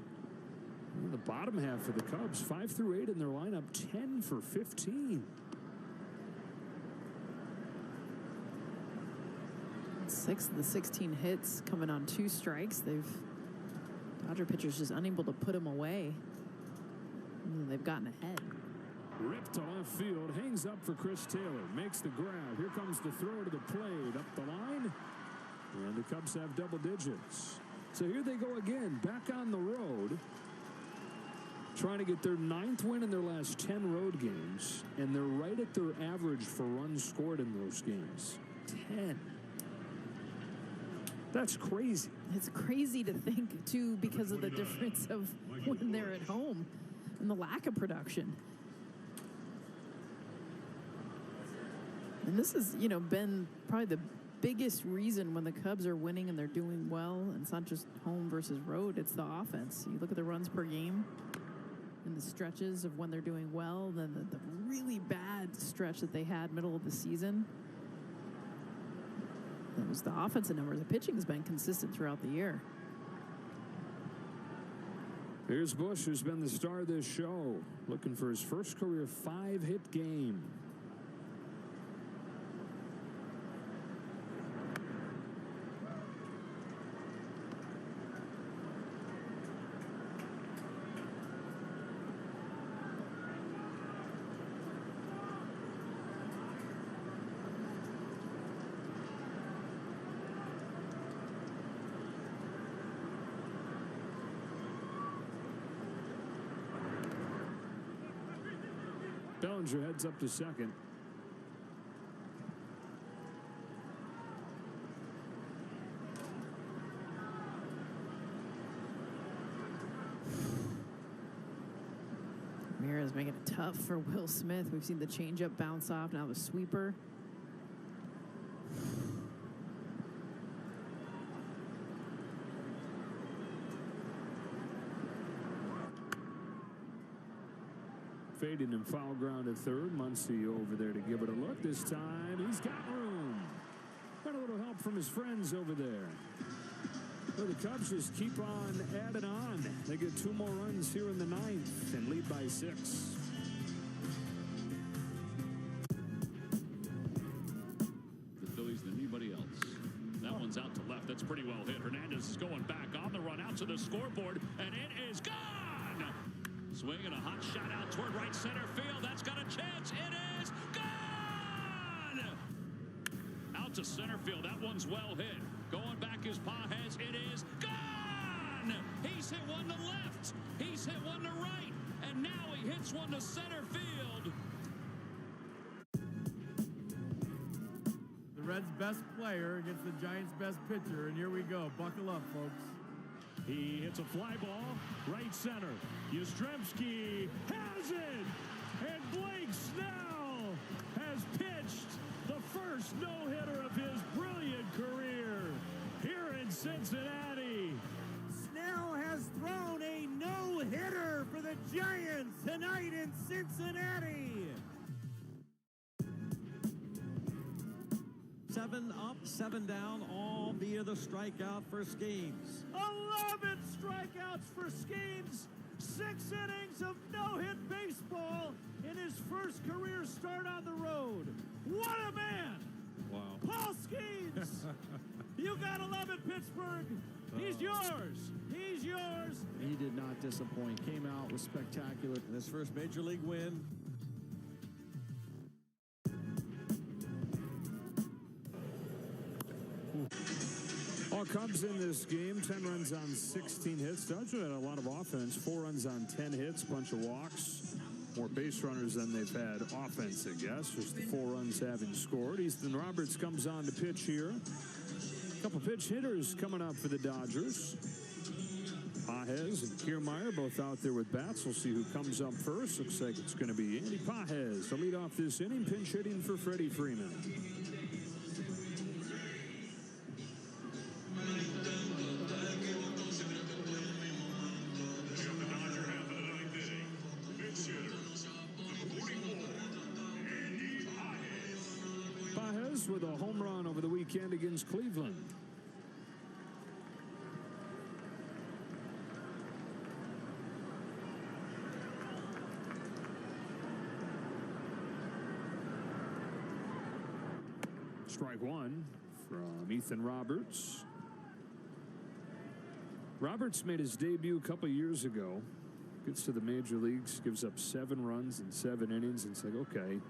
bottom half of the Cubs, 5 through 8 in their lineup, 10 for 15. 6 of the 16 hits coming on 2 strikes. Dodger pitchers just unable to put him away. And they've gotten ahead. Ripped to left field, hangs up for Chris Taylor, makes the grab. Here comes the throw to the plate, up the line. And the Cubs have double digits. So here they go again, back on the road, trying to get their 9th win in their last 10 road games, and they're right at their average for runs scored in those games. 10. That's crazy. It's crazy to think, too, because of the difference of when they're at home and the lack of production. And this has, been probably the biggest reason when the Cubs are winning and they're doing well, and it's not just home versus road, it's the offense. You look at the runs per game and the stretches of when they're doing well, then the really bad stretch that they had middle of the season. It was the offensive numbers. The pitching has been consistent throughout the year. Here's Bush, who's been the star of this show, looking for his first career 5-hit game. Bellinger heads up to second. Ramirez making it tough for Will Smith. We've seen the changeup bounce off, now the sweeper. Fading and foul ground at third. Muncy over there to give it a look. This time he's got room. Got a little help from his friends over there. Well, the Cubs just keep on adding on. They get 2 more runs here in the 9th and lead by 6. The Phillies than anybody else. That one's out to left. That's pretty well hit. Hernandez is going back on the run out to the scoreboard, and it is gone. Swinging a hot shot out toward right center field. That's got a chance. It is gone! Out to center field. That one's well hit. Going back as Pages. It is gone! He's hit one to left. He's hit one to right. And now he hits one to center field. The Reds' best player against the Giants' best pitcher. And here we go. Buckle up, folks. He hits a fly ball, right center. Yastrzemski has it! And Blake Snell has pitched the first no-hitter of his brilliant career here in Cincinnati. Snell has thrown a no-hitter for the Giants tonight in Cincinnati. 7 up, 7 down, all via the strikeout for Skeens. 11 strikeouts for Skeens. 6 innings of no-hit baseball in his first career start on the road. What a man! Wow. Paul Skeens! You gotta love it, Pittsburgh! He's yours! He's yours! He did not disappoint. Came out, was spectacular. And his first major league win. All Cubs in this game, 10 runs on 16 hits. Dodgers had a lot of offense, 4 runs on 10 hits, bunch of walks. More base runners than they've had offense, I guess. Just the 4 runs having scored. Ethan Roberts comes on to pitch here. A couple pitch hitters coming up for the Dodgers. Pages and Kiermaier both out there with bats. We'll see who comes up first. Looks like it's going to be Andy Pages to lead off this inning, pinch hitting for Freddie Freeman. Pages with a home run over the weekend against Cleveland. Strike one from Ethan Roberts. Roberts made his debut a couple years ago. Gets to the major leagues, gives up 7 runs in 7 innings, and it's like, okay,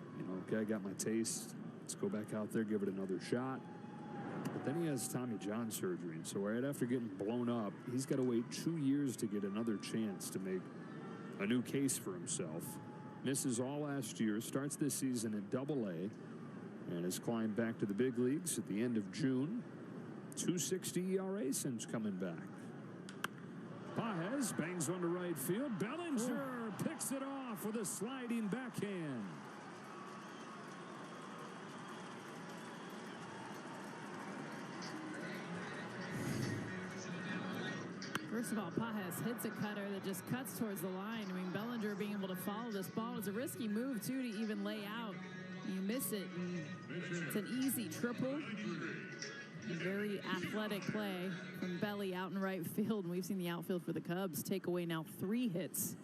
I got my taste. Let's go back out there, give it another shot. But then he has Tommy John surgery, and so right after getting blown up, he's got to wait 2 years to get another chance to make a new case for himself. Misses all last year, starts this season at Double-A, and has climbed back to the big leagues at the end of June. 2.60 ERA since coming back. Pages bangs one to right field. Bellinger picks it off with a sliding backhand. First of all, Pages hits a cutter that just cuts towards the line. I mean, Bellinger being able to follow this ball is a risky move, too, to even lay out. You miss it, and it's an easy triple. A very athletic play from Belly out in right field, and we've seen the outfield for the Cubs take away now 3 hits.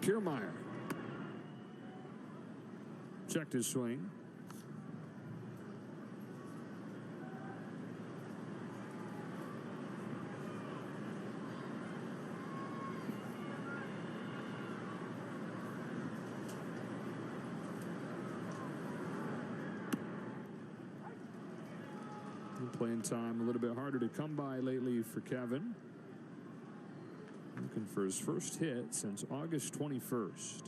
Kiermaier checked his swing. Playing time a little bit harder to come by lately for Kevin. Looking for his first hit since August 21st.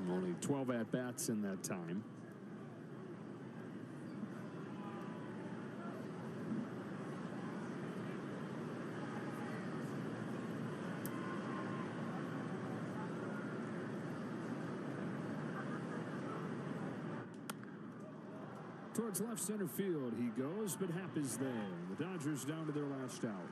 Only 12 at-bats in that time. Towards left center field he goes, but Happ is there. The Dodgers down to their last out.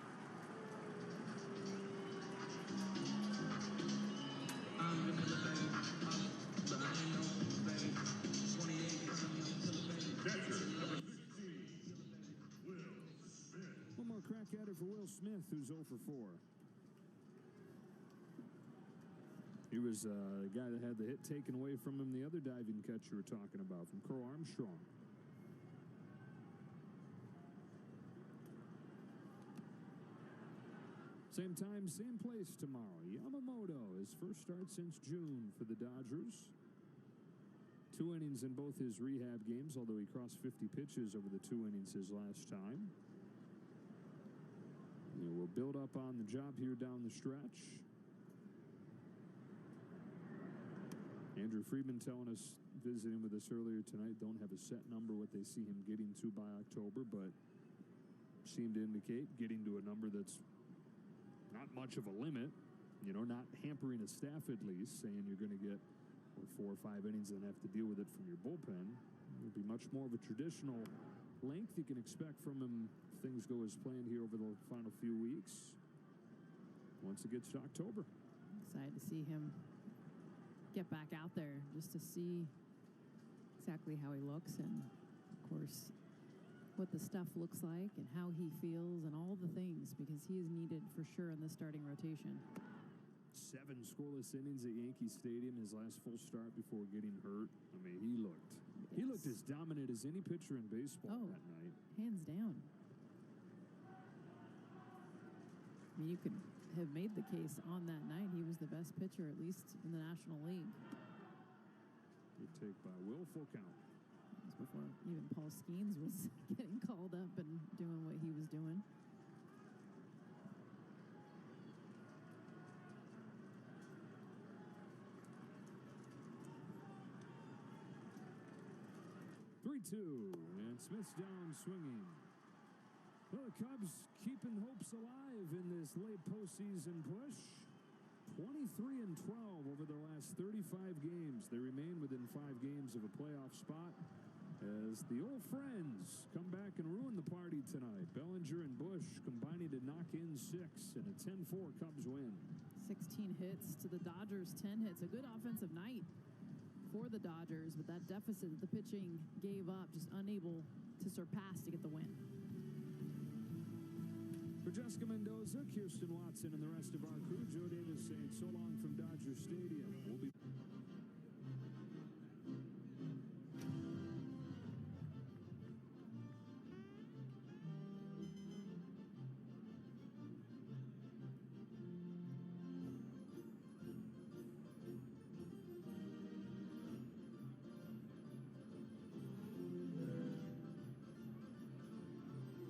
One more crack at it for Will Smith, who's 0 for 4. He was the guy that had the hit taken away from him, the other diving catch you were talking about from Crow Armstrong. Same time, same place tomorrow. Yamamoto, his first start since June for the Dodgers. 2 innings in both his rehab games, although he crossed 50 pitches over the 2 innings his last time. We'll build up on the job here down the stretch. Andrew Friedman telling us, visiting with us earlier tonight, don't have a set number what they see him getting to by October, but seem to indicate getting to a number that's not much of a limit, not hampering a staff at least, saying you're going to get 4 or 5 innings and have to deal with it from your bullpen. It'll be much more of a traditional length you can expect from him if things go as planned here over the final few weeks. Once it gets to October. Excited to see him get back out there just to see exactly how he looks, and of course what the stuff looks like and how he feels and all the things, because he is needed for sure in the starting rotation. 7 scoreless innings at Yankee Stadium, his last full start before getting hurt. I mean, he looked as dominant as any pitcher in baseball that night. Hands down. I mean, you could have made the case on that night he was the best pitcher, at least in the National League. Good take by willful count. That was before even Paul Skeens was getting called up and doing what he was doing. And Smith's down swinging. Well, the Cubs keeping hopes alive in this late postseason push. 23-12 over their last 35 games. They remain within 5 games of a playoff spot as the old friends come back and ruin the party tonight. Bellinger and Bush combining to knock in 6 and a 10-4 Cubs win. 16 hits to the Dodgers, 10 hits. A good offensive night for the Dodgers, but that deficit that the pitching gave up, just unable to surpass to get the win. For Jessica Mendoza, Kirsten Watson, and the rest of our crew, Joe Davis saying so long from Dodger Stadium. We'll be